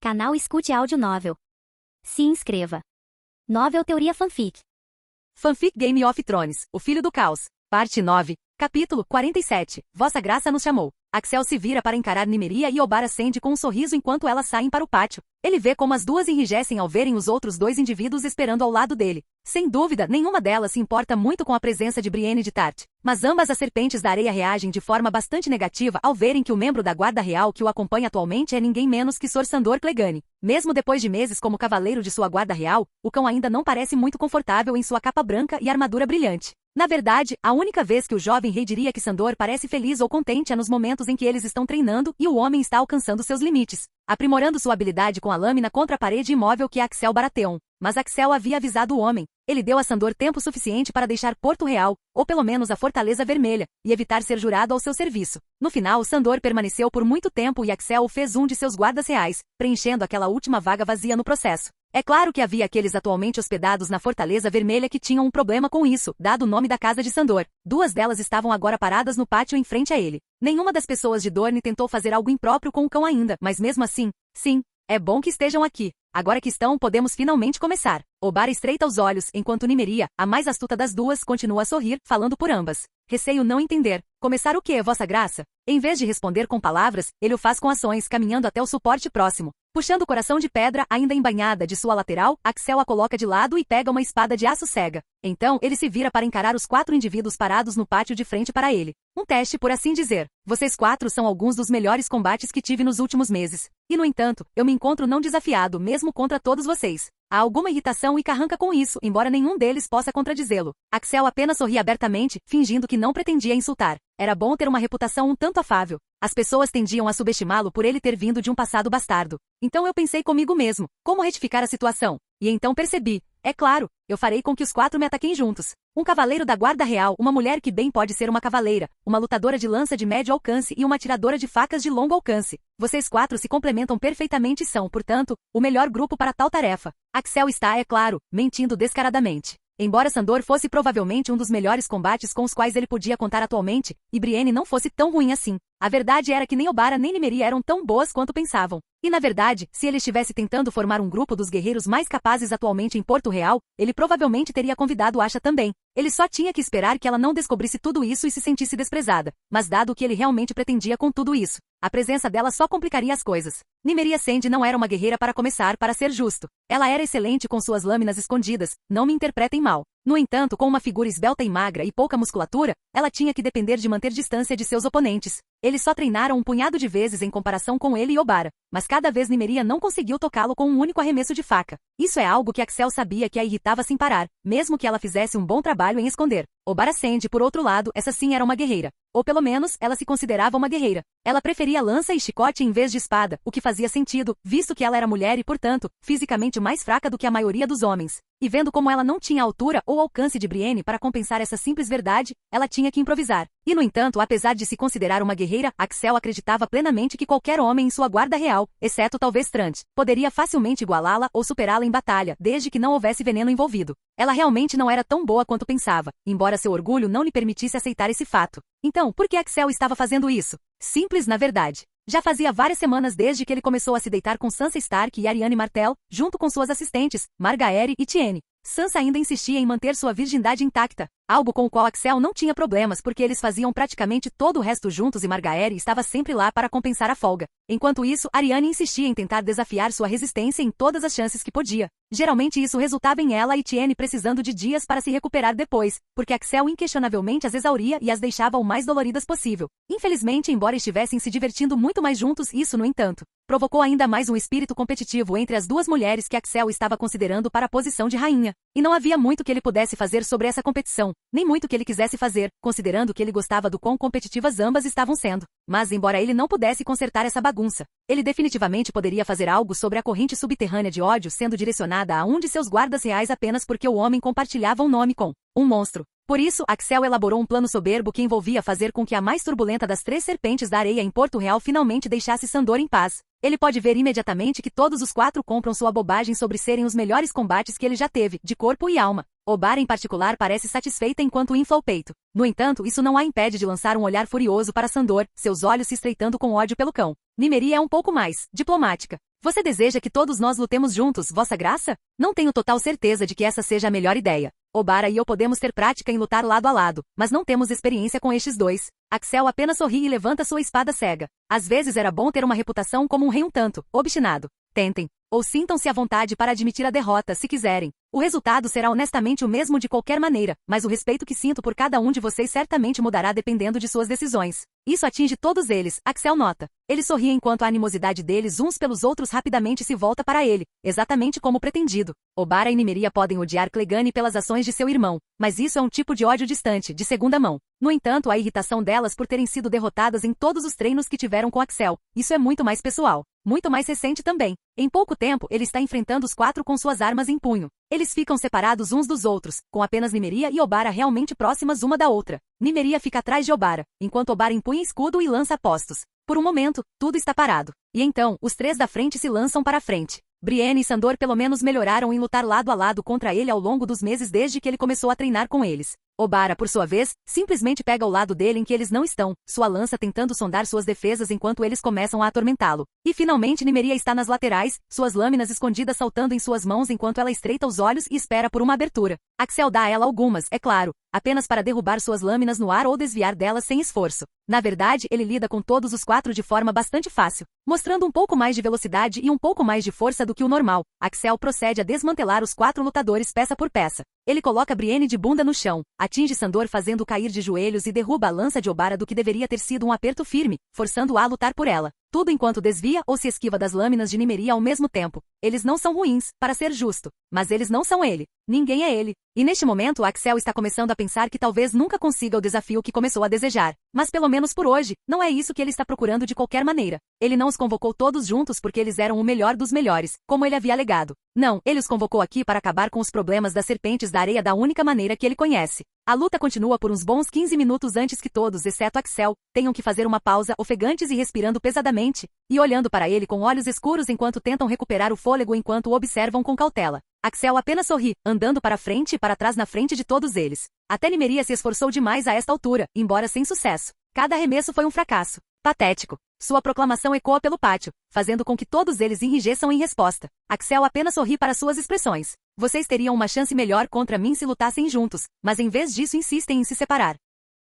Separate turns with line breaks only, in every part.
Canal Escute Áudio Novel. Se inscreva. Novel Teoria Fanfic.
Fanfic Game of Thrones, O Filho do Caos. Parte 9. Capítulo 47. Vossa Graça nos chamou. Axel se vira para encarar Nymeria e Obara acende com um sorriso enquanto elas saem para o pátio. Ele vê como as duas enrijecem ao verem os outros dois indivíduos esperando ao lado dele. Sem dúvida, nenhuma delas se importa muito com a presença de Brienne de Tarth. Mas ambas as serpentes da areia reagem de forma bastante negativa ao verem que o membro da guarda real que o acompanha atualmente é ninguém menos que Sor Sandor Clegane. Mesmo depois de meses como cavaleiro de sua guarda real, o cão ainda não parece muito confortável em sua capa branca e armadura brilhante. Na verdade, a única vez que o jovem rei diria que Sandor parece feliz ou contente é nos momentos em que eles estão treinando e o homem está alcançando seus limites, aprimorando sua habilidade com a lâmina contra a parede imóvel que Axel Baratheon. Mas Axel havia avisado o homem. Ele deu a Sandor tempo suficiente para deixar Porto Real, ou pelo menos a Fortaleza Vermelha, e evitar ser jurado ao seu serviço. No final, Sandor permaneceu por muito tempo e Axel fez um de seus guardas reais, preenchendo aquela última vaga vazia no processo. É claro que havia aqueles atualmente hospedados na Fortaleza Vermelha que tinham um problema com isso, dado o nome da casa de Sandor. Duas delas estavam agora paradas no pátio em frente a ele. Nenhuma das pessoas de Dorne tentou fazer algo impróprio com o cão ainda, mas mesmo assim, sim, é bom que estejam aqui. Agora que estão, podemos finalmente começar. Obara estreita os olhos, enquanto Nymeria, a mais astuta das duas, continua a sorrir, falando por ambas. Receio não entender. Começar o quê, Vossa Graça? Em vez de responder com palavras, ele o faz com ações, caminhando até o suporte próximo. Puxando o coração de pedra ainda embainhada de sua lateral, Axel a coloca de lado e pega uma espada de aço cega. Então, ele se vira para encarar os 4 indivíduos parados no pátio de frente para ele. Um teste, por assim dizer. Vocês 4 são alguns dos melhores combates que tive nos últimos meses. E, no entanto, eu me encontro não desafiado mesmo contra todos vocês. Há alguma irritação e carranca com isso, embora nenhum deles possa contradizê-lo. Axel apenas sorri abertamente, fingindo que não pretendia insultar. Era bom ter uma reputação um tanto afável. As pessoas tendiam a subestimá-lo por ele ter vindo de um passado bastardo. Então eu pensei comigo mesmo, como retificar a situação? E então percebi. É claro, eu farei com que os 4 me ataquem juntos. Um cavaleiro da guarda real, uma mulher que bem pode ser uma cavaleira, uma lutadora de lança de médio alcance e uma atiradora de facas de longo alcance. Vocês 4 se complementam perfeitamente e são, portanto, o melhor grupo para tal tarefa. Axel está, é claro, mentindo descaradamente. Embora Sandor fosse provavelmente um dos melhores combates com os quais ele podia contar atualmente, e Brienne não fosse tão ruim assim, a verdade era que nem Obara nem Nymeria eram tão boas quanto pensavam. E na verdade, se ele estivesse tentando formar um grupo dos guerreiros mais capazes atualmente em Porto Real, ele provavelmente teria convidado Asha também. Ele só tinha que esperar que ela não descobrisse tudo isso e se sentisse desprezada. Mas dado o que ele realmente pretendia com tudo isso, a presença dela só complicaria as coisas. Nymeria Sand não era uma guerreira para começar, para ser justo. Ela era excelente com suas lâminas escondidas, não me interpretem mal. No entanto, com uma figura esbelta e magra e pouca musculatura, ela tinha que depender de manter distância de seus oponentes. Eles só treinaram um punhado de vezes em comparação com ele e Obara, mas cada vez Nymeria não conseguiu tocá-lo com um único arremesso de faca. Isso é algo que Axel sabia que a irritava sem parar, mesmo que ela fizesse um bom trabalho em esconder. Obara Sand, por outro lado, essa sim era uma guerreira. Ou pelo menos, ela se considerava uma guerreira. Ela preferia lança e chicote em vez de espada, o que fazia sentido, visto que ela era mulher e, portanto, fisicamente mais fraca do que a maioria dos homens. E vendo como ela não tinha altura ou alcance de Brienne para compensar essa simples verdade, ela tinha que improvisar. E no entanto, apesar de se considerar uma guerreira, Axel acreditava plenamente que qualquer homem em sua guarda real, exceto talvez Trant, poderia facilmente igualá-la ou superá-la em batalha, desde que não houvesse veneno envolvido. Ela realmente não era tão boa quanto pensava, embora seu orgulho não lhe permitisse aceitar esse fato. Então, por que Axel estava fazendo isso? Simples na verdade. Já fazia várias semanas desde que ele começou a se deitar com Sansa Stark e Arianne Martell, junto com suas assistentes, Margaery e Tiene. Sansa ainda insistia em manter sua virgindade intacta, algo com o qual Axel não tinha problemas porque eles faziam praticamente todo o resto juntos e Margaery estava sempre lá para compensar a folga. Enquanto isso, Arianne insistia em tentar desafiar sua resistência em todas as chances que podia. Geralmente isso resultava em ela e Tiene precisando de dias para se recuperar depois, porque Axel inquestionavelmente as exauria e as deixava o mais doloridas possível. Infelizmente, embora estivessem se divertindo muito mais juntos, isso, no entanto, provocou ainda mais um espírito competitivo entre as duas mulheres que Axel estava considerando para a posição de rainha. E não havia muito que ele pudesse fazer sobre essa competição, nem muito que ele quisesse fazer, considerando que ele gostava do quão competitivas ambas estavam sendo. Mas embora ele não pudesse consertar essa bagunça, ele definitivamente poderia fazer algo sobre a corrente subterrânea de ódio sendo direcionada a um de seus guardas reais apenas porque o homem compartilhava um nome com um monstro. Por isso, Axel elaborou um plano soberbo que envolvia fazer com que a mais turbulenta das 3 serpentes da areia em Porto Real finalmente deixasse Sandor em paz. Ele pode ver imediatamente que todos os 4 compram sua bobagem sobre serem os melhores combates que ele já teve, de corpo e alma. Obara em particular parece satisfeita enquanto infla o peito. No entanto, isso não a impede de lançar um olhar furioso para Sandor, seus olhos se estreitando com ódio pelo cão. Nymeria é um pouco mais diplomática. Você deseja que todos nós lutemos juntos, Vossa Graça? Não tenho total certeza de que essa seja a melhor ideia. Obara e eu podemos ter prática em lutar lado a lado, mas não temos experiência com estes dois. Axel apenas sorri e levanta sua espada cega. Às vezes era bom ter uma reputação como um rei um tanto obstinado. Tentem, ou sintam-se à vontade para admitir a derrota se quiserem. O resultado será honestamente o mesmo de qualquer maneira, mas o respeito que sinto por cada um de vocês certamente mudará dependendo de suas decisões. Isso atinge todos eles, Axel nota. Ele sorri enquanto a animosidade deles uns pelos outros rapidamente se volta para ele, exatamente como pretendido. Obara e Nymeria podem odiar Clegane pelas ações de seu irmão, mas isso é um tipo de ódio distante, de segunda mão. No entanto, a irritação delas por terem sido derrotadas em todos os treinos que tiveram com Axel, isso é muito mais pessoal. Muito mais recente também. Em pouco tempo, ele está enfrentando os 4 com suas armas em punho. Eles ficam separados uns dos outros, com apenas Nymeria e Obara realmente próximas uma da outra. Nymeria fica atrás de Obara, enquanto Obara empunha escudo e lança apostos. Por um momento, tudo está parado. E então, os 3 da frente se lançam para a frente. Brienne e Sandor pelo menos melhoraram em lutar lado a lado contra ele ao longo dos meses desde que ele começou a treinar com eles. Obara, por sua vez, simplesmente pega o lado dele em que eles não estão, sua lança tentando sondar suas defesas enquanto eles começam a atormentá-lo. E finalmente Nymeria está nas laterais, suas lâminas escondidas saltando em suas mãos enquanto ela estreita os olhos e espera por uma abertura. Axel dá a ela algumas, é claro, apenas para derrubar suas lâminas no ar ou desviar delas sem esforço. Na verdade, ele lida com todos os 4 de forma bastante fácil, mostrando um pouco mais de velocidade e um pouco mais de força do que o normal. Axel procede a desmantelar os 4 lutadores peça por peça. Ele coloca Brienne de bunda no chão, atinge Sandor fazendo cair de joelhos e derruba a lança de Obara do que deveria ter sido um aperto firme, forçando-a a lutar por ela. Tudo enquanto desvia ou se esquiva das lâminas de Nymeria ao mesmo tempo. Eles não são ruins, para ser justo, mas eles não são ele. Ninguém é ele. E neste momento Axel está começando a pensar que talvez nunca consiga o desafio que começou a desejar. Mas pelo menos por hoje, não é isso que ele está procurando de qualquer maneira. Ele não os convocou todos juntos porque eles eram o melhor dos melhores, como ele havia alegado. Não, ele os convocou aqui para acabar com os problemas das serpentes da areia da única maneira que ele conhece. A luta continua por uns bons 15 minutos antes que todos, exceto Axel, tenham que fazer uma pausa, ofegantes e respirando pesadamente, e olhando para ele com olhos escuros enquanto tentam recuperar o fôlego enquanto o observam com cautela. Axel apenas sorri, andando para frente e para trás na frente de todos eles. Até Nymeria se esforçou demais a esta altura, embora sem sucesso. Cada arremesso foi um fracasso. Patético. Sua proclamação ecoa pelo pátio, fazendo com que todos eles enrijeçam em resposta. Axel apenas sorri para suas expressões. Vocês teriam uma chance melhor contra mim se lutassem juntos, mas em vez disso insistem em se separar.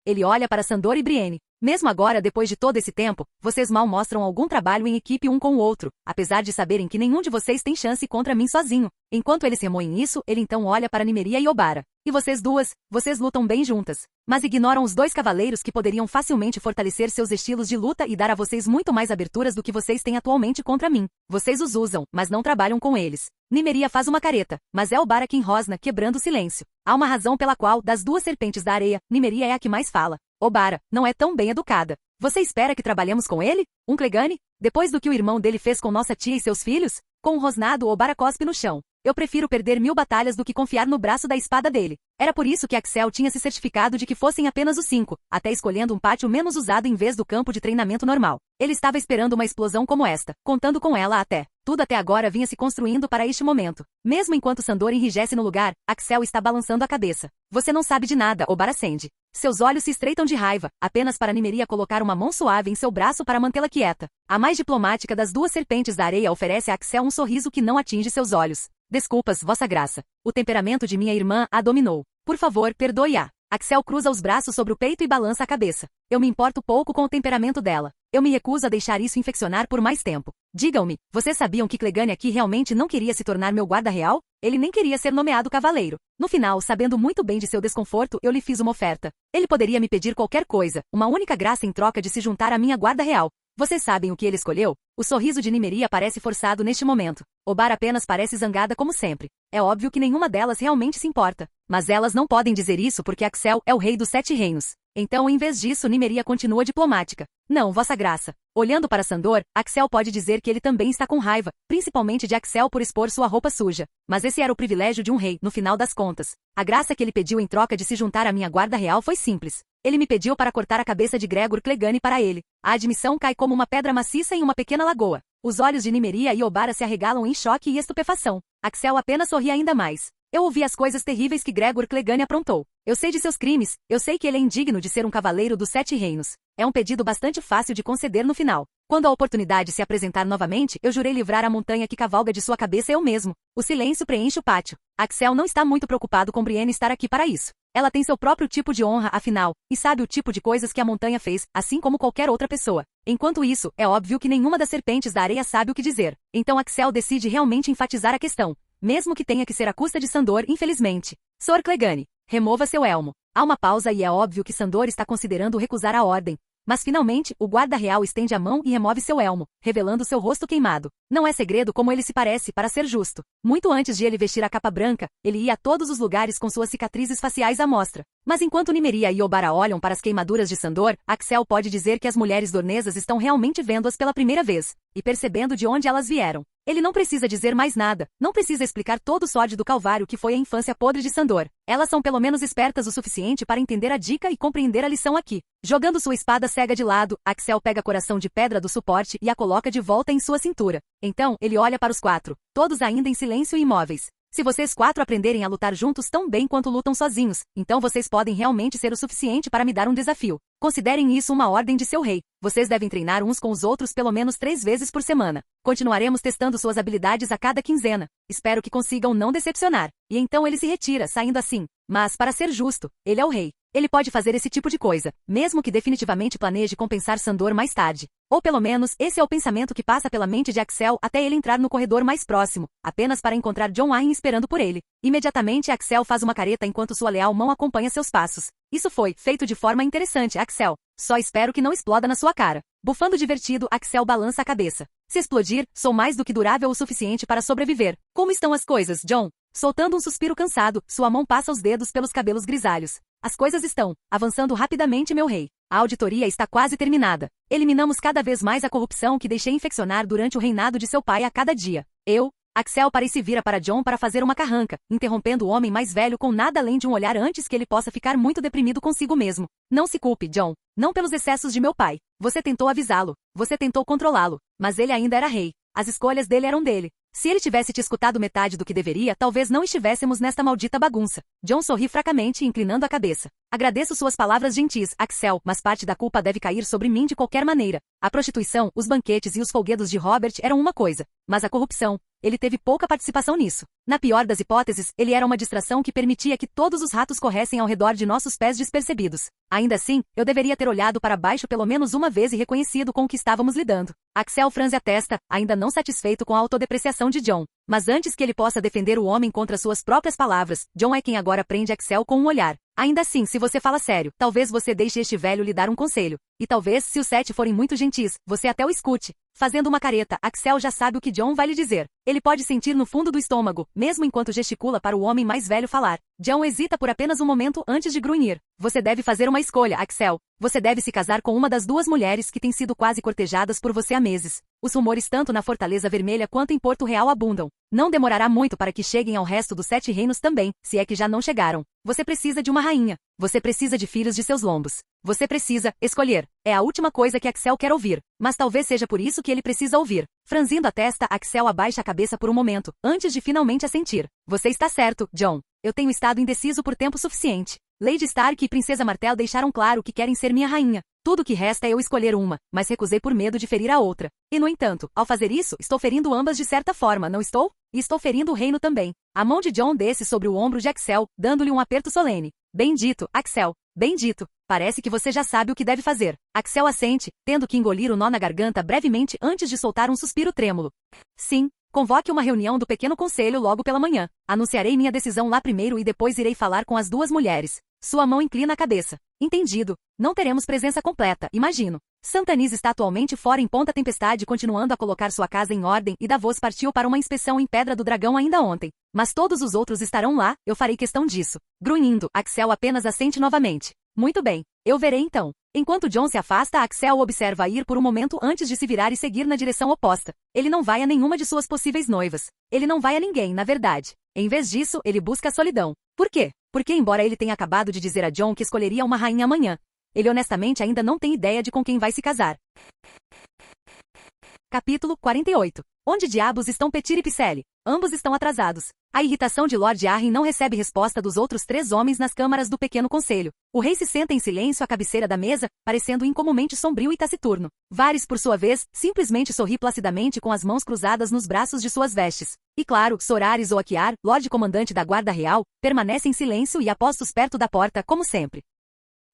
Ele olha para Sandor e Brienne. Mesmo agora, depois de todo esse tempo, vocês mal mostram algum trabalho em equipe um com o outro, apesar de saberem que nenhum de vocês tem chance contra mim sozinho. Enquanto eles remoem isso, ele então olha para Nymeria e Obara. E vocês duas, vocês lutam bem juntas. Mas ignoram os 2 cavaleiros que poderiam facilmente fortalecer seus estilos de luta e dar a vocês muito mais aberturas do que vocês têm atualmente contra mim. Vocês os usam, mas não trabalham com eles. Nymeria faz uma careta, mas é Obara quem rosna, quebrando o silêncio. Há uma razão pela qual, das 2 serpentes da areia, Nymeria é a que mais fala. Obara, não é tão bem educada. Você espera que trabalhemos com ele? Um Clegane? Depois do que o irmão dele fez com nossa tia e seus filhos? Com um rosnado, Obara cospe no chão. Eu prefiro perder 1000 batalhas do que confiar no braço da espada dele. Era por isso que Axel tinha se certificado de que fossem apenas os 5, até escolhendo um pátio menos usado em vez do campo de treinamento normal. Ele estava esperando uma explosão como esta, contando com ela até. Tudo até agora vinha se construindo para este momento. Mesmo enquanto Sandor enrijece no lugar, Axel está balançando a cabeça. Você não sabe de nada, Obara acende. Seus olhos se estreitam de raiva, apenas para Nymeria colocar uma mão suave em seu braço para mantê-la quieta. A mais diplomática das 2 serpentes da areia oferece a Axel um sorriso que não atinge seus olhos. Desculpas, Vossa Graça. O temperamento de minha irmã a dominou. Por favor, perdoe-a. Axel cruza os braços sobre o peito e balança a cabeça. Eu me importo pouco com o temperamento dela. Eu me recuso a deixar isso infeccionar por mais tempo. Digam-me, vocês sabiam que Clegane aqui realmente não queria se tornar meu guarda real? Ele nem queria ser nomeado cavaleiro. No final, sabendo muito bem de seu desconforto, eu lhe fiz uma oferta. Ele poderia me pedir qualquer coisa, uma única graça em troca de se juntar à minha guarda real. Vocês sabem o que ele escolheu? O sorriso de Nymeria parece forçado neste momento. Obara apenas parece zangada como sempre. É óbvio que nenhuma delas realmente se importa. Mas elas não podem dizer isso porque Axel é o rei dos 7 reinos. Então, em vez disso, Nymeria continua diplomática. Não, Vossa Graça. Olhando para Sandor, Axel pode dizer que ele também está com raiva, principalmente de Axel por expor sua roupa suja. Mas esse era o privilégio de um rei, no final das contas. A graça que ele pediu em troca de se juntar à minha guarda real foi simples. Ele me pediu para cortar a cabeça de Gregor Clegane para ele. A admissão cai como uma pedra maciça em uma pequena lagoa. Os olhos de Nymeria e Obara se arregalam em choque e estupefação. Axel apenas sorri ainda mais. Eu ouvi as coisas terríveis que Gregor Clegane aprontou. Eu sei de seus crimes, eu sei que ele é indigno de ser um cavaleiro dos 7 reinos. É um pedido bastante fácil de conceder no final. Quando a oportunidade se apresentar novamente, eu jurei livrar a montanha que cavalga de sua cabeça eu mesmo. O silêncio preenche o pátio. Axel não está muito preocupado com Brienne estar aqui para isso. Ela tem seu próprio tipo de honra, afinal, e sabe o tipo de coisas que a montanha fez, assim como qualquer outra pessoa. Enquanto isso, é óbvio que nenhuma das serpentes da areia sabe o que dizer. Então Axel decide realmente enfatizar a questão. Mesmo que tenha que ser à custa de Sandor, infelizmente. Sr. Clegane, remova seu elmo. Há uma pausa e é óbvio que Sandor está considerando recusar a ordem. Mas finalmente, o guarda real estende a mão e remove seu elmo, revelando seu rosto queimado. Não é segredo como ele se parece, para ser justo. Muito antes de ele vestir a capa branca, ele ia a todos os lugares com suas cicatrizes faciais à mostra. Mas enquanto Nymeria e Obara olham para as queimaduras de Sandor, Axel pode dizer que as mulheres dornesas estão realmente vendo-as pela primeira vez, e percebendo de onde elas vieram. Ele não precisa dizer mais nada, não precisa explicar todo o sórdido calvário que foi a infância podre de Sandor. Elas são pelo menos espertas o suficiente para entender a dica e compreender a lição aqui. Jogando sua espada cega de lado, Axel pega coração de pedra do suporte e a coloca de volta em sua cintura. Então, ele olha para os 4, todos ainda em silêncio e imóveis. Se vocês 4 aprenderem a lutar juntos tão bem quanto lutam sozinhos, então vocês podem realmente ser o suficiente para me dar um desafio. Considerem isso uma ordem de seu rei. Vocês devem treinar uns com os outros pelo menos 3 vezes por semana. Continuaremos testando suas habilidades a cada quinzena. Espero que consigam não decepcionar. E então ele se retira, saindo assim. Mas, para ser justo, ele é o rei. Ele pode fazer esse tipo de coisa, mesmo que definitivamente planeje compensar Sandor mais tarde. Ou pelo menos, esse é o pensamento que passa pela mente de Axel até ele entrar no corredor mais próximo, apenas para encontrar Jon Arryn esperando por ele. Imediatamente Axel faz uma careta enquanto sua leal mão acompanha seus passos. Isso foi feito de forma interessante, Axel. Só espero que não exploda na sua cara. Bufando divertido, Axel balança a cabeça. Se explodir, sou mais do que durável o suficiente para sobreviver. Como estão as coisas, Jon? Soltando um suspiro cansado, sua mão passa os dedos pelos cabelos grisalhos. As coisas estão avançando rapidamente, meu rei. A auditoria está quase terminada. Eliminamos cada vez mais a corrupção que deixei infeccionar durante o reinado de seu pai a cada dia. Axel para e se vira para Jon para fazer uma carranca, interrompendo o homem mais velho com nada além de um olhar antes que ele possa ficar muito deprimido consigo mesmo. Não se culpe, Jon. Não pelos excessos de meu pai. Você tentou avisá-lo. Você tentou controlá-lo. Mas ele ainda era rei. As escolhas dele eram dele. Se ele tivesse te escutado metade do que deveria, talvez não estivéssemos nesta maldita bagunça. Jon sorri fracamente, inclinando a cabeça. Agradeço suas palavras gentis, Axel, mas parte da culpa deve cair sobre mim de qualquer maneira. A prostituição, os banquetes e os folguedos de Robert eram uma coisa, mas a corrupção, ele teve pouca participação nisso. Na pior das hipóteses, ele era uma distração que permitia que todos os ratos corressem ao redor de nossos pés despercebidos. Ainda assim, eu deveria ter olhado para baixo pelo menos uma vez e reconhecido com o que estávamos lidando. Axel franze a testa, ainda não satisfeito com a autodepreciação de Jon. Mas antes que ele possa defender o homem contra suas próprias palavras, Jon é quem agora prende Axel com um olhar. Ainda assim, se você fala sério, talvez você deixe este velho lhe dar um conselho. E talvez, se os 7 forem muito gentis, você até o escute. Fazendo uma careta, Axel já sabe o que Jon vai lhe dizer. Ele pode sentir no fundo do estômago, mesmo enquanto gesticula para o homem mais velho falar. Jon hesita por apenas um momento antes de grunhir. Você deve fazer uma escolha, Axel. Você deve se casar com uma das 2 mulheres que têm sido quase cortejadas por você há meses. Os rumores tanto na Fortaleza Vermelha quanto em Porto Real abundam. Não demorará muito para que cheguem ao resto dos 7 reinos também, se é que já não chegaram. Você precisa de uma rainha. Você precisa de filhos de seus lombos. Você precisa escolher. É a última coisa que Axel quer ouvir. Mas talvez seja por isso que ele precisa ouvir. Franzindo a testa, Axel abaixa a cabeça por um momento, antes de finalmente assentir. Você está certo, Jon. Eu tenho estado indeciso por tempo suficiente. Lady Stark e Princesa Martell deixaram claro que querem ser minha rainha. Tudo o que resta é eu escolher uma, mas recusei por medo de ferir a outra. E no entanto, ao fazer isso, estou ferindo ambas de certa forma, não estou? E estou ferindo o reino também. A mão de Jon desce sobre o ombro de Axel, dando-lhe um aperto solene. Bem dito, Axel. Bem dito. Parece que você já sabe o que deve fazer. Axel assente, tendo que engolir o nó na garganta brevemente antes de soltar um suspiro trêmulo. Sim. Convoque uma reunião do pequeno conselho logo pela manhã. Anunciarei minha decisão lá primeiro e depois irei falar com as 2 mulheres. Sua mão inclina a cabeça. Entendido. Não teremos presença completa, imagino. Santanis está atualmente fora em Ponta Tempestade continuando a colocar sua casa em ordem e Davos partiu para uma inspeção em Pedra do Dragão ainda ontem. Mas todos os outros estarão lá, eu farei questão disso. Grunhindo, Axel apenas assente novamente. Muito bem. Eu verei então. Enquanto Jon se afasta, Axel o observa ir por um momento antes de se virar e seguir na direção oposta. Ele não vai a nenhuma de suas possíveis noivas. Ele não vai a ninguém, na verdade. Em vez disso, ele busca a solidão. Por quê? Porque embora ele tenha acabado de dizer a Jon que escolheria uma rainha amanhã, ele honestamente ainda não tem ideia de com quem vai se casar. Capítulo 48. Onde diabos estão Petyr e Pycelle? Ambos estão atrasados. A irritação de Lord Arryn não recebe resposta dos outros 3 homens nas câmaras do pequeno conselho. O rei se senta em silêncio à cabeceira da mesa, parecendo incomumente sombrio e taciturno. Varys, por sua vez, simplesmente sorri placidamente com as mãos cruzadas nos braços de suas vestes. E claro, Sor Aerys Oakar, Lorde Comandante da Guarda Real, permanece em silêncio e apostos perto da porta, como sempre.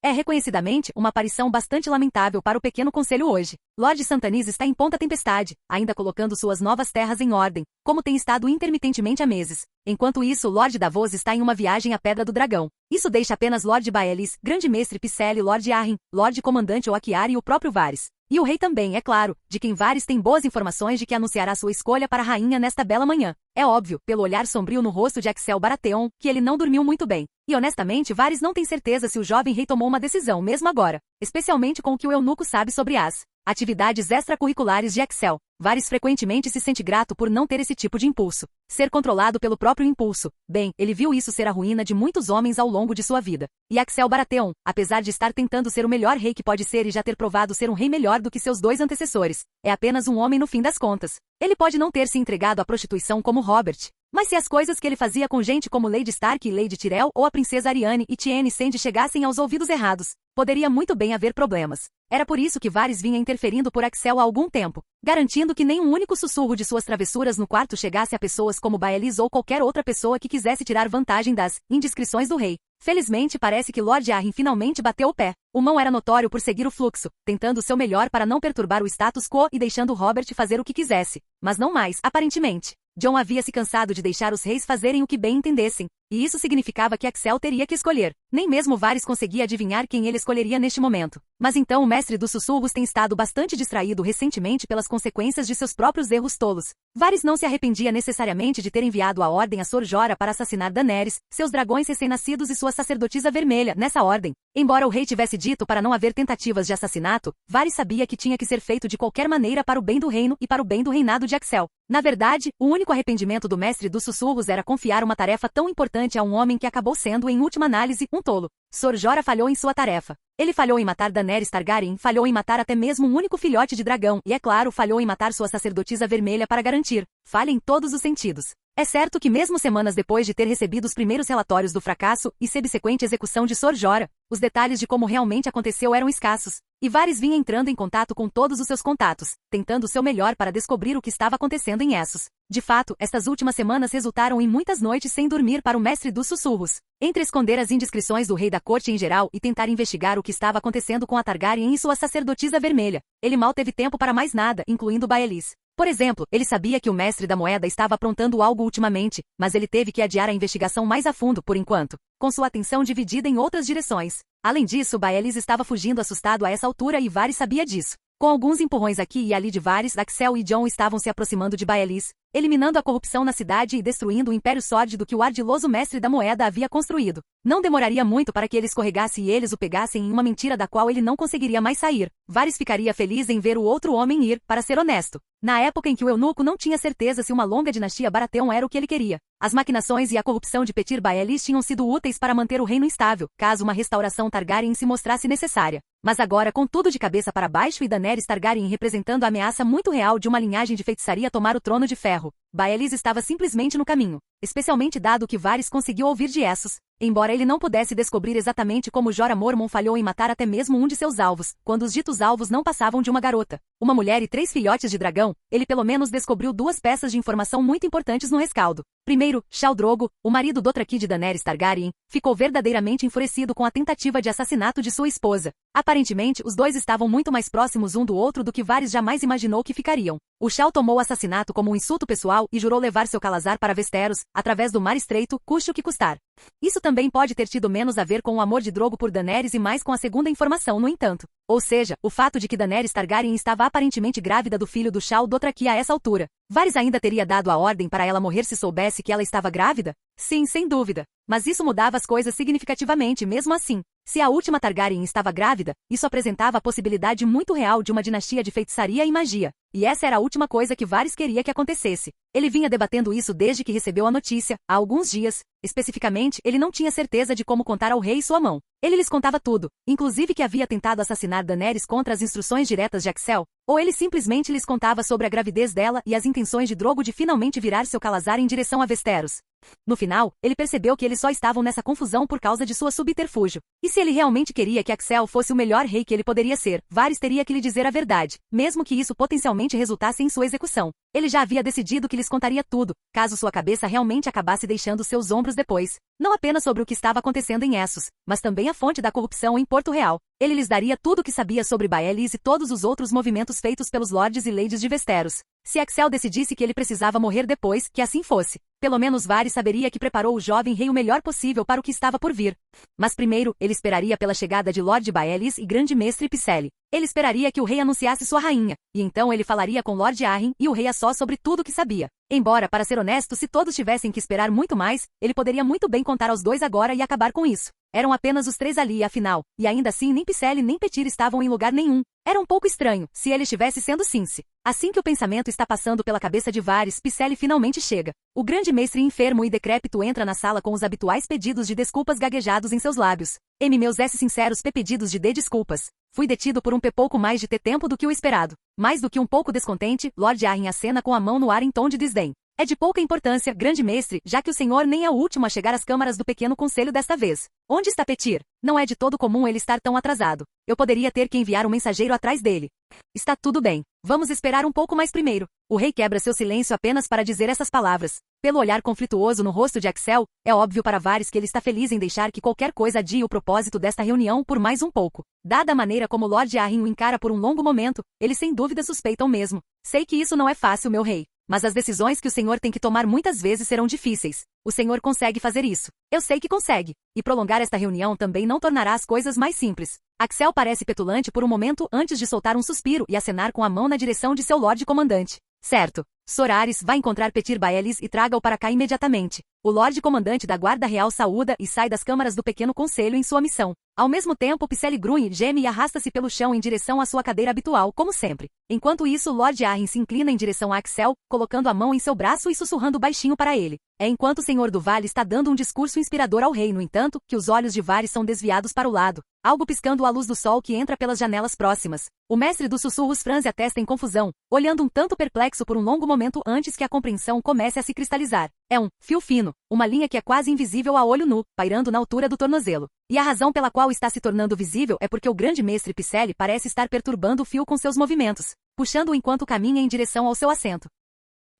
É reconhecidamente uma aparição bastante lamentável para o pequeno conselho hoje. Lord Santanis está em ponta tempestade, ainda colocando suas novas terras em ordem, como tem estado intermitentemente há meses. Enquanto isso, Lord Davos está em uma viagem à Pedra do Dragão. Isso deixa apenas Lord Baelys, Grande Mestre Pycelle, Lord Arryn, Lord Comandante Oakar e o próprio Varys. E o rei também, é claro, de quem Varys tem boas informações de que anunciará sua escolha para a rainha nesta bela manhã. É óbvio, pelo olhar sombrio no rosto de Axel Baratheon, que ele não dormiu muito bem. E honestamente, Varys não tem certeza se o jovem rei tomou uma decisão mesmo agora, especialmente com o que o eunuco sabe sobre as atividades extracurriculares de Axel. Varys frequentemente se sente grato por não ter esse tipo de impulso. Ser controlado pelo próprio impulso. Bem, ele viu isso ser a ruína de muitos homens ao longo de sua vida. E Axel Baratheon, apesar de estar tentando ser o melhor rei que pode ser e já ter provado ser um rei melhor do que seus 2 antecessores, é apenas um homem no fim das contas. Ele pode não ter se entregado à prostituição como Robert, mas se as coisas que ele fazia com gente como Lady Stark e Lady Tyrell ou a princesa Arianne e Tiene Sand chegassem aos ouvidos errados, poderia muito bem haver problemas. Era por isso que Varys vinha interferindo por Axel há algum tempo, garantindo que nenhum único sussurro de suas travessuras no quarto chegasse a pessoas como Baelys ou qualquer outra pessoa que quisesse tirar vantagem das indiscrições do rei. Felizmente parece que Lord Arryn finalmente bateu o pé. O mão era notório por seguir o fluxo, tentando o seu melhor para não perturbar o status quo e deixando Robert fazer o que quisesse. Mas não mais, aparentemente. Jon havia se cansado de deixar os reis fazerem o que bem entendessem, e isso significava que Axel teria que escolher. Nem mesmo Varys conseguia adivinhar quem ele escolheria neste momento. Mas então o mestre dos sussurros tem estado bastante distraído recentemente pelas consequências de seus próprios erros tolos. Varys não se arrependia necessariamente de ter enviado a ordem a Sor Jorah para assassinar Daenerys, seus dragões recém-nascidos e sua sacerdotisa vermelha, nessa ordem. Embora o rei tivesse dito para não haver tentativas de assassinato, Varys sabia que tinha que ser feito de qualquer maneira para o bem do reino e para o bem do reinado de Axel. Na verdade, o único arrependimento do mestre dos sussurros era confiar uma tarefa tão importante a um homem que acabou sendo, em última análise, um tolo. Sor Jorah falhou em sua tarefa. Ele falhou em matar Daenerys Targaryen, falhou em matar até mesmo um único filhote de dragão e, é claro, falhou em matar sua sacerdotisa vermelha para garantir. Falha em todos os sentidos. É certo que mesmo semanas depois de ter recebido os primeiros relatórios do fracasso e subsequente execução de Sor Jorah, os detalhes de como realmente aconteceu eram escassos, e Varys vinha entrando em contato com todos os seus contatos, tentando o seu melhor para descobrir o que estava acontecendo em Essos. De fato, estas últimas semanas resultaram em muitas noites sem dormir para o mestre dos sussurros. Entre esconder as indiscrições do rei da corte em geral e tentar investigar o que estava acontecendo com a Targaryen e sua sacerdotisa vermelha, ele mal teve tempo para mais nada, incluindo Baelys. Por exemplo, ele sabia que o mestre da moeda estava aprontando algo ultimamente, mas ele teve que adiar a investigação mais a fundo por enquanto, com sua atenção dividida em outras direções. Além disso, Baelys estava fugindo assustado a essa altura e Varys sabia disso. Com alguns empurrões aqui e ali de Varys, Axel e Jon estavam se aproximando de Baelys, eliminando a corrupção na cidade e destruindo o império sórdido que o ardiloso mestre da moeda havia construído. Não demoraria muito para que ele escorregasse e eles o pegassem em uma mentira da qual ele não conseguiria mais sair. Varys ficaria feliz em ver o outro homem ir, para ser honesto. Na época em que o eunuco não tinha certeza se uma longa dinastia Baratheon era o que ele queria. As maquinações e a corrupção de Petyr Baelys tinham sido úteis para manter o reino instável, caso uma restauração Targaryen se mostrasse necessária. Mas agora, com tudo de cabeça para baixo e Daenerys Targaryen representando a ameaça muito real de uma linhagem de feitiçaria tomar o trono de ferro, Baelys estava simplesmente no caminho, especialmente dado que Varys conseguiu ouvir de Essos. Embora ele não pudesse descobrir exatamente como Jorah Mormont falhou em matar até mesmo um de seus alvos, quando os ditos alvos não passavam de uma garota, uma mulher e 3 filhotes de dragão, ele pelo menos descobriu 2 peças de informação muito importantes no rescaldo. Primeiro, Khal Drogo, o marido Dothraki de Daenerys Targaryen, ficou verdadeiramente enfurecido com a tentativa de assassinato de sua esposa. Aparentemente, os dois estavam muito mais próximos um do outro do que Varys jamais imaginou que ficariam. O Khal tomou o assassinato como um insulto pessoal e jurou levar seu Calazar para Westeros, através do Mar Estreito, custe o que custar. Isso também pode ter tido menos a ver com o amor de Drogo por Daenerys e mais com a segunda informação, no entanto. Ou seja, o fato de que Daenerys Targaryen estava aparentemente grávida do filho do Khal Dothraki a essa altura. Varys ainda teria dado a ordem para ela morrer se soubesse que ela estava grávida? Sim, sem dúvida. Mas isso mudava as coisas significativamente mesmo assim. Se a última Targaryen estava grávida, isso apresentava a possibilidade muito real de uma dinastia de feitiçaria e magia. E essa era a última coisa que Varys queria que acontecesse. Ele vinha debatendo isso desde que recebeu a notícia, há alguns dias. Especificamente, ele não tinha certeza de como contar ao rei sua mão. Ele lhes contava tudo, inclusive que havia tentado assassinar Daenerys contra as instruções diretas de Axel, Ou ele simplesmente lhes contava sobre a gravidez dela e as intenções de Drogo de finalmente virar seu Calazar em direção a Westeros. No final, ele percebeu que eles só estavam nessa confusão por causa de sua subterfúgio. E se ele realmente queria que Axel fosse o melhor rei que ele poderia ser, Varys teria que lhe dizer a verdade, mesmo que isso potencialmente resultasse em sua execução. Ele já havia decidido que lhes contaria tudo, caso sua cabeça realmente acabasse deixando seus ombros depois. Não apenas sobre o que estava acontecendo em Essos, mas também a fonte da corrupção em Porto Real. Ele lhes daria tudo o que sabia sobre Baelys e todos os outros movimentos feitos pelos lordes e ladies de Westeros. Se Axel decidisse que ele precisava morrer depois, que assim fosse. Pelo menos Varys saberia que preparou o jovem rei o melhor possível para o que estava por vir. Mas primeiro, ele esperaria pela chegada de Lord Baelys e Grande Mestre Pycelle. Ele esperaria que o rei anunciasse sua rainha, e então ele falaria com Lord Arryn e o rei a só sobre tudo o que sabia. Embora, para ser honesto, se todos tivessem que esperar muito mais, ele poderia muito bem contar aos dois agora e acabar com isso. Eram apenas os três ali, afinal, e ainda assim nem Pycelle nem Petyr estavam em lugar nenhum. Era um pouco estranho, se ele estivesse sendo Cinci. Assim que o pensamento está passando pela cabeça de Varys, Pycelle finalmente chega. O grande mestre enfermo e decrépito entra na sala com os habituais pedidos de desculpas gaguejados em seus lábios. Meus sinceros pedidos de desculpas. Fui detido por um pouco mais de tempo do que o esperado. Mais do que um pouco descontente, Lord Arryn acena com a mão no ar em tom de desdém. É de pouca importância, grande mestre, já que o senhor nem é o último a chegar às câmaras do pequeno conselho desta vez. Onde está Petyr? Não é de todo comum ele estar tão atrasado. Eu poderia ter que enviar um mensageiro atrás dele. Está tudo bem. Vamos esperar um pouco mais primeiro. O rei quebra seu silêncio apenas para dizer essas palavras. Pelo olhar conflituoso no rosto de Axel, é óbvio para Varys que ele está feliz em deixar que qualquer coisa adie o propósito desta reunião por mais um pouco. Dada a maneira como Lord Arryn o encara por um longo momento, eles sem dúvida suspeitam mesmo. Sei que isso não é fácil, meu rei. Mas as decisões que o senhor tem que tomar muitas vezes serão difíceis. O senhor consegue fazer isso. Eu sei que consegue. E prolongar esta reunião também não tornará as coisas mais simples. Axel parece petulante por um momento antes de soltar um suspiro e acenar com a mão na direção de seu Lorde Comandante. Certo. Sor Aerys vai encontrar Petyr Baelys e traga-o para cá imediatamente. O Lorde Comandante da Guarda Real saúda e sai das câmaras do pequeno conselho em sua missão. Ao mesmo tempo, Pycelle grunhe, geme e arrasta-se pelo chão em direção à sua cadeira habitual, como sempre. Enquanto isso, Lord Arryn se inclina em direção a Axel, colocando a mão em seu braço e sussurrando baixinho para ele. É enquanto o Senhor do Vale está dando um discurso inspirador ao rei, no entanto, que os olhos de Varys são desviados para o lado, algo piscando à luz do sol que entra pelas janelas próximas. O mestre dos sussurros franze a testa em confusão, olhando um tanto perplexo por um longo momento antes que a compreensão comece a se cristalizar. É um fio fino, uma linha que é quase invisível a olho nu, pairando na altura do tornozelo. E a razão pela qual está se tornando visível é porque o grande mestre Pycelle parece estar perturbando o fio com seus movimentos, puxando-o enquanto caminha em direção ao seu assento.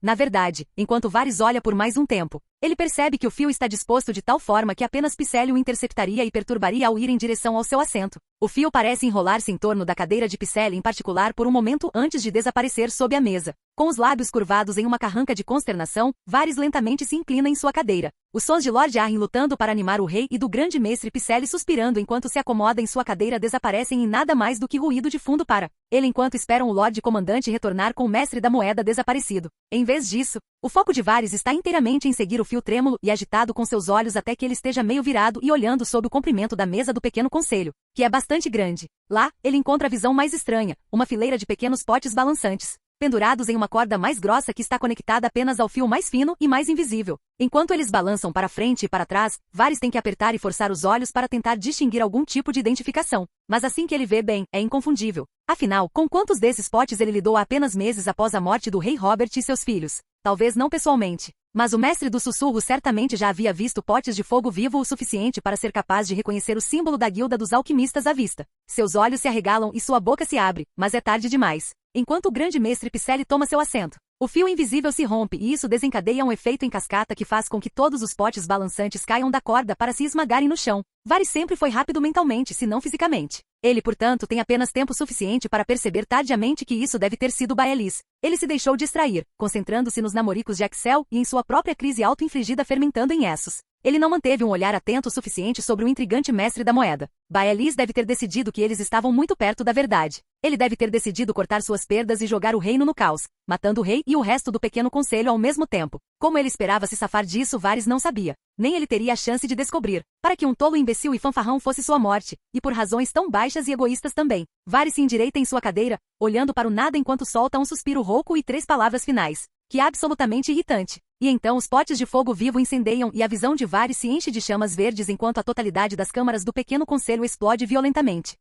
Na verdade, enquanto Varys olha por mais um tempo, ele percebe que o fio está disposto de tal forma que apenas Pycelle o interceptaria e perturbaria ao ir em direção ao seu assento. O fio parece enrolar-se em torno da cadeira de Pycelle em particular por um momento antes de desaparecer sob a mesa. Com os lábios curvados em uma carranca de consternação, Varys lentamente se inclina em sua cadeira. Os sons de Lord Arryn lutando para animar o rei e do grande mestre Pycelle suspirando enquanto se acomoda em sua cadeira desaparecem em nada mais do que ruído de fundo para ele enquanto esperam o Lorde Comandante retornar com o mestre da moeda desaparecido. Em vez disso, o foco de Varys está inteiramente em seguir o fio trêmulo e agitado com seus olhos até que ele esteja meio virado e olhando sob o comprimento da mesa do pequeno conselho, que é bastante grande. Lá, ele encontra a visão mais estranha, uma fileira de pequenos potes balançantes, pendurados em uma corda mais grossa que está conectada apenas ao fio mais fino e mais invisível. Enquanto eles balançam para frente e para trás, Varys tem que apertar e forçar os olhos para tentar distinguir algum tipo de identificação. Mas assim que ele vê bem, é inconfundível. Afinal, com quantos desses potes ele lidou há apenas meses após a morte do rei Robert e seus filhos? Talvez não pessoalmente. Mas o mestre do sussurro certamente já havia visto potes de fogo vivo o suficiente para ser capaz de reconhecer o símbolo da guilda dos alquimistas à vista. Seus olhos se arregalam e sua boca se abre, mas é tarde demais. Enquanto o grande mestre Pycelle toma seu assento, o fio invisível se rompe e isso desencadeia um efeito em cascata que faz com que todos os potes balançantes caiam da corda para se esmagarem no chão. Varys sempre foi rápido mentalmente, se não fisicamente. Ele, portanto, tem apenas tempo suficiente para perceber tardiamente que isso deve ter sido Baelys. Ele se deixou distrair, concentrando-se nos namoricos de Axel e em sua própria crise auto-infligida fermentando em Essos. Ele não manteve um olhar atento o suficiente sobre o intrigante mestre da moeda. Baelys deve ter decidido que eles estavam muito perto da verdade. Ele deve ter decidido cortar suas perdas e jogar o reino no caos, matando o rei e o resto do pequeno conselho ao mesmo tempo. Como ele esperava se safar disso, Varys não sabia. Nem ele teria a chance de descobrir. Para que um tolo imbecil e fanfarrão fosse sua morte, e por razões tão baixas e egoístas também. Varys se endireita em sua cadeira, olhando para o nada enquanto solta um suspiro rouco e 3 palavras finais. Que é absolutamente irritante. E então os potes de fogo vivo incendeiam e a visão de Varys se enche de chamas verdes enquanto a totalidade das câmaras do pequeno conselho explode violentamente.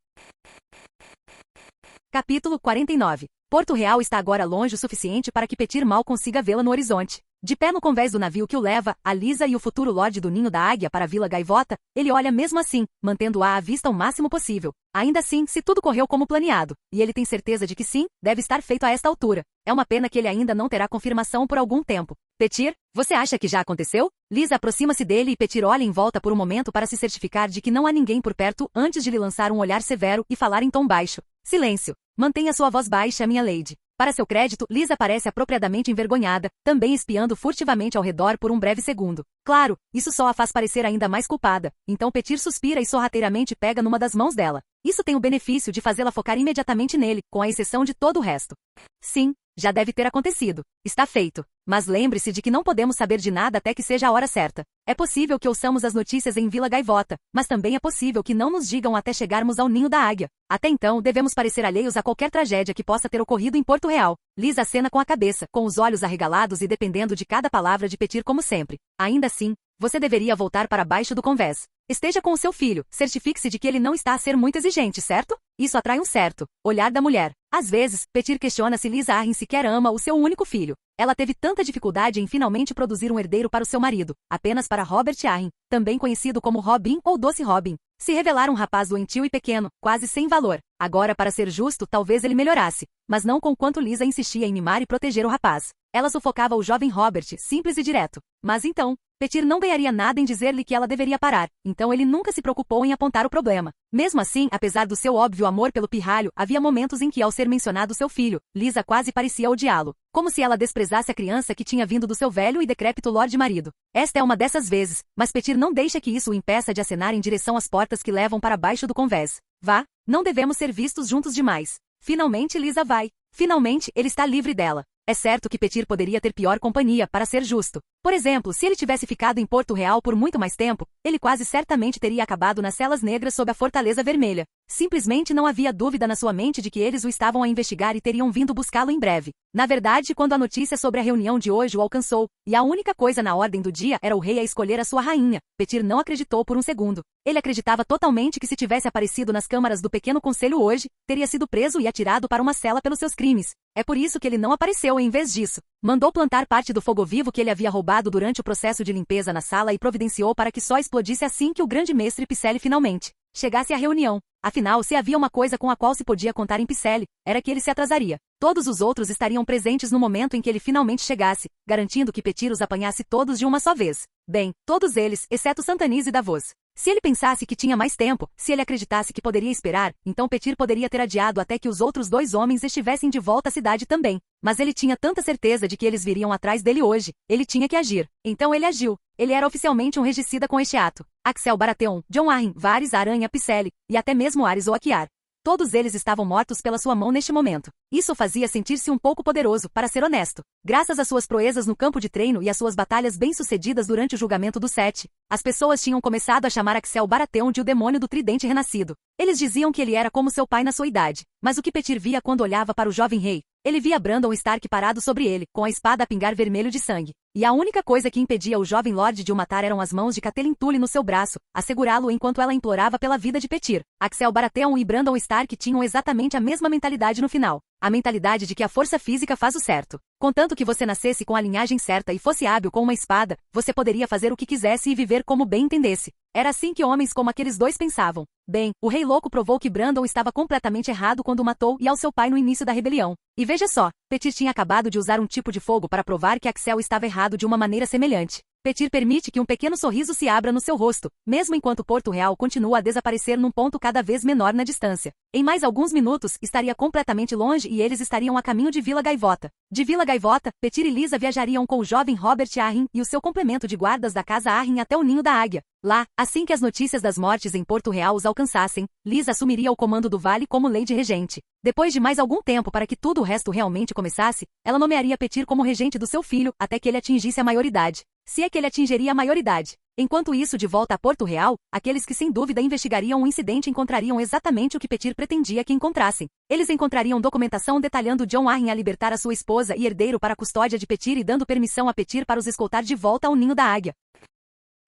Capítulo 49. Porto Real está agora longe o suficiente para que Petir mal consiga vê-la no horizonte. De pé no convés do navio que o leva, a Lisa e o futuro Lorde do Ninho da Águia para a Vila Gaivota, ele olha mesmo assim, mantendo-a à vista o máximo possível. Ainda assim, se tudo correu como planeado, e ele tem certeza de que sim, deve estar feito a esta altura. É uma pena que ele ainda não terá confirmação por algum tempo. Petir, você acha que já aconteceu? Lisa aproxima-se dele e Petir olha em volta por um momento para se certificar de que não há ninguém por perto antes de lhe lançar um olhar severo e falar em tom baixo. Silêncio. Mantenha sua voz baixa, minha lady. Para seu crédito, Lisa parece apropriadamente envergonhada, também espiando furtivamente ao redor por um breve segundo. Claro, isso só a faz parecer ainda mais culpada, então Petir suspira e sorrateiramente pega numa das mãos dela. Isso tem o benefício de fazê-la focar imediatamente nele, com a exceção de todo o resto. Sim, já deve ter acontecido. Está feito. Mas lembre-se de que não podemos saber de nada até que seja a hora certa. É possível que ouçamos as notícias em Vila Gaivota, mas também é possível que não nos digam até chegarmos ao Ninho da Águia. Até então, devemos parecer alheios a qualquer tragédia que possa ter ocorrido em Porto Real. Lisa acena com a cabeça, com os olhos arregalados e dependendo de cada palavra de Petir como sempre. Ainda assim, você deveria voltar para baixo do convés. Esteja com o seu filho, certifique-se de que ele não está a ser muito exigente, certo? Isso atrai um certo olhar da mulher. Às vezes, Petir questiona se Lisa Arryn sequer ama o seu único filho. Ela teve tanta dificuldade em finalmente produzir um herdeiro para o seu marido, apenas para Robert Arryn, também conhecido como Robin ou Doce Robin. Se revelar um rapaz doentio e pequeno, quase sem valor. Agora, para ser justo, talvez ele melhorasse, mas não com quanto Lisa insistia em mimar e proteger o rapaz. Ela sufocava o jovem Robert, simples e direto. Mas então, Petir não ganharia nada em dizer-lhe que ela deveria parar, então ele nunca se preocupou em apontar o problema. Mesmo assim, apesar do seu óbvio amor pelo pirralho, havia momentos em que, ao ser mencionado seu filho, Lisa quase parecia odiá-lo, como se ela desprezasse a criança que tinha vindo do seu velho e decrépito Lorde marido. Esta é uma dessas vezes, mas Petir não deixa que isso o impeça de acenar em direção às portas que levam para baixo do convés. Vá, não devemos ser vistos juntos demais. Finalmente Lisa vai. Finalmente, ele está livre dela. É certo que Petir poderia ter pior companhia, para ser justo. Por exemplo, se ele tivesse ficado em Porto Real por muito mais tempo, ele quase certamente teria acabado nas celas negras sob a Fortaleza Vermelha. Simplesmente não havia dúvida na sua mente de que eles o estavam a investigar e teriam vindo buscá-lo em breve. Na verdade, quando a notícia sobre a reunião de hoje o alcançou, e a única coisa na ordem do dia era o rei a escolher a sua rainha, Petir não acreditou por um segundo. Ele acreditava totalmente que se tivesse aparecido nas câmaras do pequeno conselho hoje, teria sido preso e atirado para uma cela pelos seus crimes. É por isso que ele não apareceu em vez disso. Mandou plantar parte do fogo vivo que ele havia roubado durante o processo de limpeza na sala e providenciou para que só explodisse assim que o grande mestre Picelli finalmente chegasse à reunião. Afinal, se havia uma coisa com a qual se podia contar em Picelli, era que ele se atrasaria. Todos os outros estariam presentes no momento em que ele finalmente chegasse, garantindo que Petir os apanhasse todos de uma só vez. Bem, todos eles, exceto Santanis e Davos. Se ele pensasse que tinha mais tempo, se ele acreditasse que poderia esperar, então Petir poderia ter adiado até que os outros dois homens estivessem de volta à cidade também. Mas ele tinha tanta certeza de que eles viriam atrás dele hoje, ele tinha que agir. Então ele agiu. Ele era oficialmente um regicida com este ato. Axel Baratheon, Jon Arryn, Varys Aranha Picelli, e até mesmo Aerys Oakiar. Todos eles estavam mortos pela sua mão neste momento. Isso o fazia sentir-se um pouco poderoso, para ser honesto. Graças às suas proezas no campo de treino e às suas batalhas bem-sucedidas durante o julgamento dos Sete, as pessoas tinham começado a chamar Axel Baratheon de o demônio do tridente renascido. Eles diziam que ele era como seu pai na sua idade. Mas o que Petir via quando olhava para o jovem rei? Ele via Brandon Stark parado sobre ele, com a espada a pingar vermelho de sangue. E a única coisa que impedia o jovem Lorde de o matar eram as mãos de Catelyn Tully no seu braço, a segurá-lo enquanto ela implorava pela vida de Petir. Axel Baratheon e Brandon Stark tinham exatamente a mesma mentalidade no final. A mentalidade de que a força física faz o certo. Contanto que você nascesse com a linhagem certa e fosse hábil com uma espada, você poderia fazer o que quisesse e viver como bem entendesse. Era assim que homens como aqueles dois pensavam. Bem, o Rei Louco provou que Brandon estava completamente errado quando o matou e ao seu pai no início da rebelião. E veja só, Petir tinha acabado de usar um tipo de fogo para provar que Axel estava errado de uma maneira semelhante. Petir permite que um pequeno sorriso se abra no seu rosto, mesmo enquanto Porto Real continua a desaparecer num ponto cada vez menor na distância. Em mais alguns minutos, estaria completamente longe e eles estariam a caminho de Vila Gaivota. De Vila Gaivota, Petir e Lisa viajariam com o jovem Robert Arryn e o seu complemento de guardas da casa Arryn até o Ninho da Águia. Lá, assim que as notícias das mortes em Porto Real os alcançassem, Lisa assumiria o comando do vale como Lady Regente. Depois de mais algum tempo para que tudo o resto realmente começasse, ela nomearia Petir como regente do seu filho até que ele atingisse a maioridade. Se é que ele atingiria a maioridade. Enquanto isso, de volta a Porto Real, aqueles que sem dúvida investigariam o incidente encontrariam exatamente o que Petir pretendia que encontrassem. Eles encontrariam documentação detalhando Jon Arryn a libertar a sua esposa e herdeiro para a custódia de Petir e dando permissão a Petir para os escoltar de volta ao Ninho da Águia.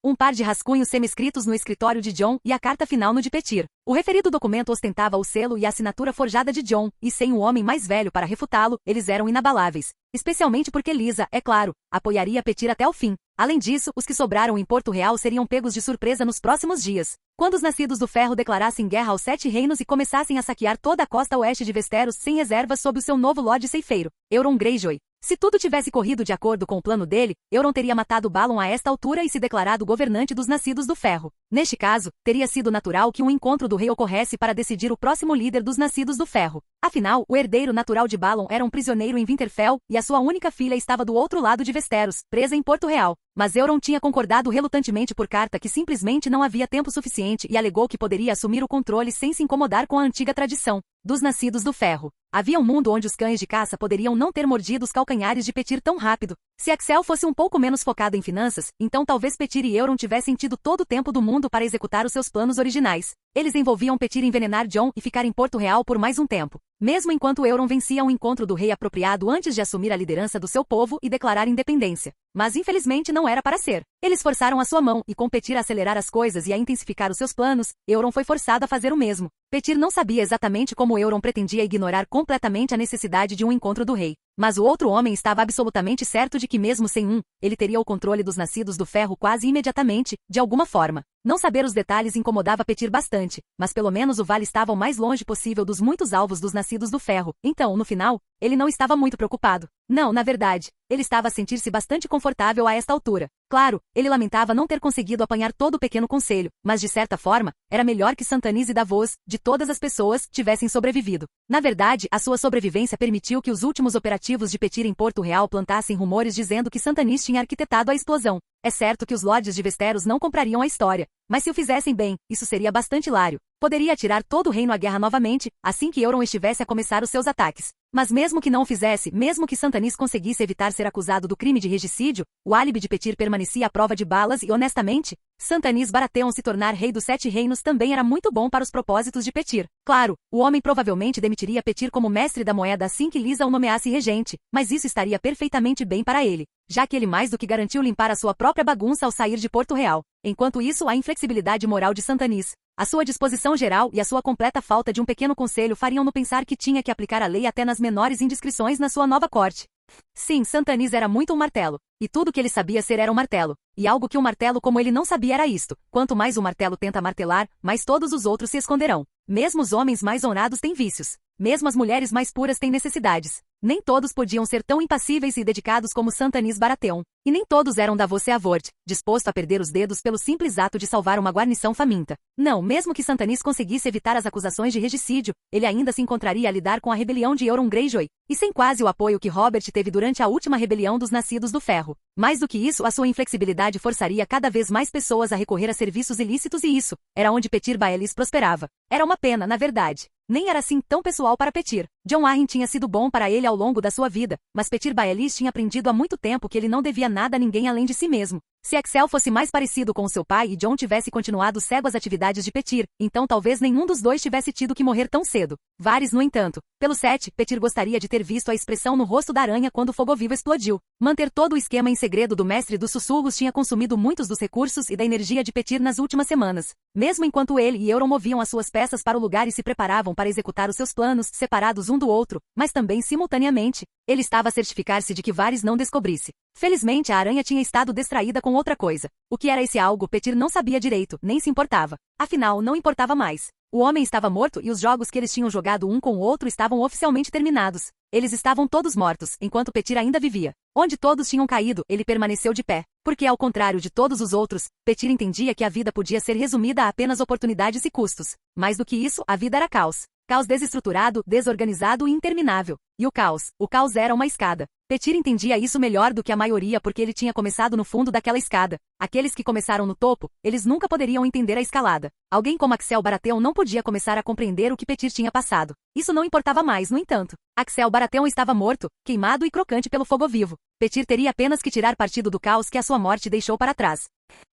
um par de rascunhos semi-escritos no escritório de John e a carta final no de Petir. O referido documento ostentava o selo e a assinatura forjada de John, e sem o homem mais velho para refutá-lo, eles eram inabaláveis. Especialmente porque Lisa, é claro, apoiaria Petir até o fim. Além disso, os que sobraram em Porto Real seriam pegos de surpresa nos próximos dias, quando os nascidos do ferro declarassem guerra aos 7 reinos e começassem a saquear toda a costa oeste de Westeros sem reservas sob o seu novo Lorde Ceifeiro, Euron Greyjoy. Se tudo tivesse corrido de acordo com o plano dele, Euron teria matado Balon a esta altura e se declarado governante dos nascidos do ferro. Neste caso, teria sido natural que um encontro do rei ocorresse para decidir o próximo líder dos nascidos do ferro. Afinal, o herdeiro natural de Balon era um prisioneiro em Winterfell, e a sua única filha estava do outro lado de Westeros, presa em Porto Real. Mas Euron tinha concordado relutantemente por carta que simplesmente não havia tempo suficiente e alegou que poderia assumir o controle sem se incomodar com a antiga tradição dos nascidos do ferro. Havia um mundo onde os cães de caça poderiam não ter mordido os calcanhares de Petir tão rápido. Se Axel fosse um pouco menos focado em finanças, então talvez Petir e Euron tivessem tido todo o tempo do mundo para executar os seus planos originais. Eles envolviam Petir envenenar Jon e ficar em Porto Real por mais um tempo, mesmo enquanto Euron vencia um encontro do rei apropriado antes de assumir a liderança do seu povo e declarar independência. Mas infelizmente não era para ser. Eles forçaram a sua mão e com Petir a acelerar as coisas e a intensificar os seus planos, Euron foi forçado a fazer o mesmo. Petir não sabia exatamente como Euron pretendia ignorar completamente a necessidade de um encontro do rei. Mas o outro homem estava absolutamente certo de que mesmo sem ele teria o controle dos nascidos do ferro quase imediatamente, de alguma forma. Não saber os detalhes incomodava Petir bastante, mas pelo menos o vale estava o mais longe possível dos muitos alvos dos nascidos do ferro. Então, no final, ele não estava muito preocupado. Não, na verdade, ele estava a sentir-se bastante confortável a esta altura. Claro, ele lamentava não ter conseguido apanhar todo o pequeno conselho, mas de certa forma, era melhor que Santanis e Davos, de todas as pessoas, tivessem sobrevivido. Na verdade, a sua sobrevivência permitiu que os últimos operativos de Petir em Porto Real plantassem rumores dizendo que Santanis tinha arquitetado a explosão. É certo que os lordes de Westeros não comprariam a história, mas se o fizessem bem, isso seria bastante hilário. Poderia atirar todo o reino à guerra novamente, assim que Euron estivesse a começar os seus ataques. Mas mesmo que não o fizesse, mesmo que Santanis conseguisse evitar ser acusado do crime de regicídio, o álibi de Petir permanecia à prova de balas e, honestamente, Santanis Baratheon se tornar rei dos 7 reinos também era muito bom para os propósitos de Petir. Claro, o homem provavelmente demitiria Petir como mestre da moeda assim que Lisa o nomeasse regente, mas isso estaria perfeitamente bem para ele, já que ele mais do que garantiu limpar a sua própria bagunça ao sair de Porto Real. Enquanto isso, a inflexibilidade moral de Santanis, a sua disposição geral e a sua completa falta de um pequeno conselho fariam-no pensar que tinha que aplicar a lei até nas menores indiscrições na sua nova corte. Sim, Santanis era muito um martelo, e tudo que ele sabia ser era um martelo, e algo que um martelo como ele não sabia era isto: quanto mais o martelo tenta martelar, mais todos os outros se esconderão. Mesmo os homens mais honrados têm vícios. Mesmo as mulheres mais puras têm necessidades. Nem todos podiam ser tão impassíveis e dedicados como Santanis Baratheon. E nem todos eram Davos Seavord, disposto a perder os dedos pelo simples ato de salvar uma guarnição faminta. Não, mesmo que Santanis conseguisse evitar as acusações de regicídio, ele ainda se encontraria a lidar com a rebelião de Euron Greyjoy, e sem quase o apoio que Robert teve durante a última rebelião dos Nascidos do Ferro. Mais do que isso, a sua inflexibilidade forçaria cada vez mais pessoas a recorrer a serviços ilícitos e isso era onde Petir Baelis prosperava. Era uma pena, na verdade. Nem era assim tão pessoal para Petir. Jon Arryn tinha sido bom para ele ao longo da sua vida, mas Petir Baelis tinha aprendido há muito tempo que ele não devia nada a ninguém além de si mesmo. Se Axel fosse mais parecido com seu pai e Jon tivesse continuado cego às atividades de Petir, então talvez nenhum dos dois tivesse tido que morrer tão cedo. Varys, no entanto. Pelo 7, Petir gostaria de ter visto a expressão no rosto da aranha quando o fogo vivo explodiu. Manter todo o esquema em segredo do mestre dos sussurros tinha consumido muitos dos recursos e da energia de Petir nas últimas semanas. Mesmo enquanto ele e Euron moviam as suas peças para o lugar e se preparavam para executar os seus planos, separados um do outro, mas também simultaneamente, ele estava a certificar-se de que Varys não descobrisse. Felizmente a aranha tinha estado distraída com outra coisa. O que era esse algo Petir não sabia direito, nem se importava. Afinal, não importava mais. O homem estava morto e os jogos que eles tinham jogado um com o outro estavam oficialmente terminados. Eles estavam todos mortos, enquanto Petir ainda vivia. Onde todos tinham caído, ele permaneceu de pé. Porque ao contrário de todos os outros, Petir entendia que a vida podia ser resumida a apenas oportunidades e custos. Mais do que isso, a vida era caos. Caos desestruturado, desorganizado e interminável. E o caos era uma escada. Petir entendia isso melhor do que a maioria porque ele tinha começado no fundo daquela escada. Aqueles que começaram no topo, eles nunca poderiam entender a escalada. Alguém como Axel Baratheon não podia começar a compreender o que Petir tinha passado. Isso não importava mais, no entanto. Axel Baratheon estava morto, queimado e crocante pelo fogo vivo. Petir teria apenas que tirar partido do caos que a sua morte deixou para trás.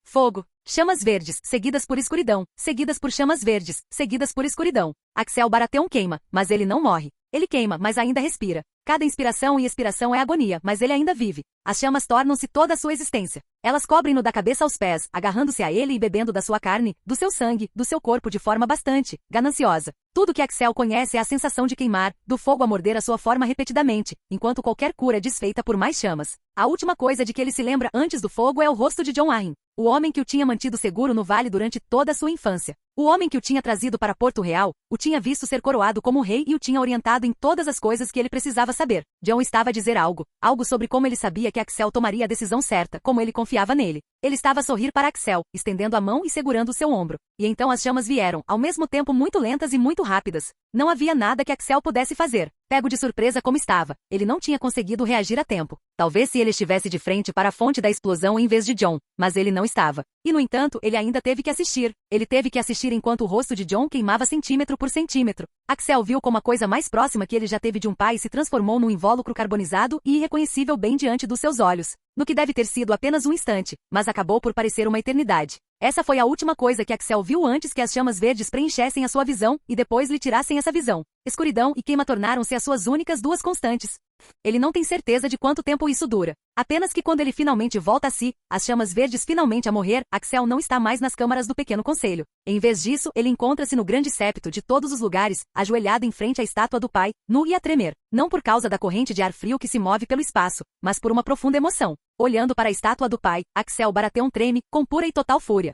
Fogo. Chamas verdes, seguidas por escuridão, seguidas por chamas verdes, seguidas por escuridão. Axel Baratheon queima, mas ele não morre. Ele queima, mas ainda respira. Cada inspiração e expiração é agonia, mas ele ainda vive. As chamas tornam-se toda a sua existência. Elas cobrem-no da cabeça aos pés, agarrando-se a ele e bebendo da sua carne, do seu sangue, do seu corpo de forma bastante gananciosa. Tudo que Axel conhece é a sensação de queimar, do fogo a morder a sua forma repetidamente, enquanto qualquer cura é desfeita por mais chamas. A última coisa de que ele se lembra antes do fogo é o rosto de John Arryn, o homem que o tinha mantido seguro no vale durante toda a sua infância. O homem que o tinha trazido para Porto Real, o tinha visto ser coroado como rei e o tinha orientado em todas as coisas que ele precisava saber. John estava a dizer algo sobre como ele sabia que Axel tomaria a decisão certa, como ele confiava nele. Ele estava a sorrir para Axel, estendendo a mão e segurando o seu ombro. E então as chamas vieram, ao mesmo tempo muito lentas e muito rápidas. Não havia nada que Axel pudesse fazer. Pego de surpresa como estava, ele não tinha conseguido reagir a tempo. Talvez se ele estivesse de frente para a fonte da explosão em vez de John, mas ele não estava. E no entanto, ele ainda teve que assistir. Ele teve que assistir enquanto o rosto de John queimava centímetro por centímetro. Axel viu como a coisa mais próxima que ele já teve de um pai se transformou num invólucro carbonizado e irreconhecível bem diante dos seus olhos. No que deve ter sido apenas um instante, mas acabou por parecer uma eternidade. Essa foi a última coisa que Axel viu antes que as chamas verdes preenchessem a sua visão e depois lhe tirassem essa visão. Escuridão e queima tornaram-se as suas únicas duas constantes. Ele não tem certeza de quanto tempo isso dura. Apenas que quando ele finalmente volta a si, as chamas verdes finalmente a morrer, Axel não está mais nas câmaras do pequeno conselho. Em vez disso, ele encontra-se no grande septo de todos os lugares, ajoelhado em frente à estátua do pai, nu e a tremer. Não por causa da corrente de ar frio que se move pelo espaço, mas por uma profunda emoção. Olhando para a estátua do pai, Axel Baratheon treme, com pura e total fúria.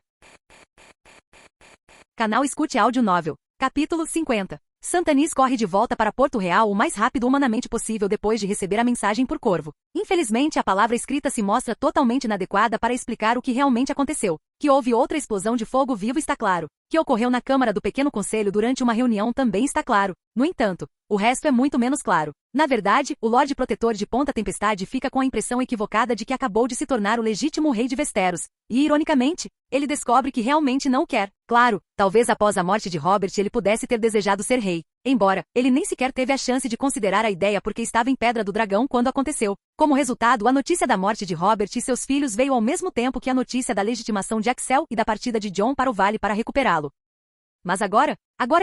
Canal Escute Áudio Novel. Capítulo 50. Santanis corre de volta para Porto Real o mais rápido humanamente possível depois de receber a mensagem por corvo. Infelizmente, a palavra escrita se mostra totalmente inadequada para explicar o que realmente aconteceu. Que houve outra explosão de fogo vivo está claro. Que ocorreu na Câmara do Pequeno Conselho durante uma reunião também está claro. No entanto, o resto é muito menos claro. Na verdade, o Lorde Protetor de Ponta Tempestade fica com a impressão equivocada de que acabou de se tornar o legítimo rei de Westeros. E, ironicamente, ele descobre que realmente não o quer. Claro, talvez após a morte de Robert ele pudesse ter desejado ser rei. Embora, ele nem sequer teve a chance de considerar a ideia porque estava em Pedra do Dragão quando aconteceu. Como resultado, a notícia da morte de Robert e seus filhos veio ao mesmo tempo que a notícia da legitimação de Axel e da partida de John para o vale para recuperá-lo. Mas agora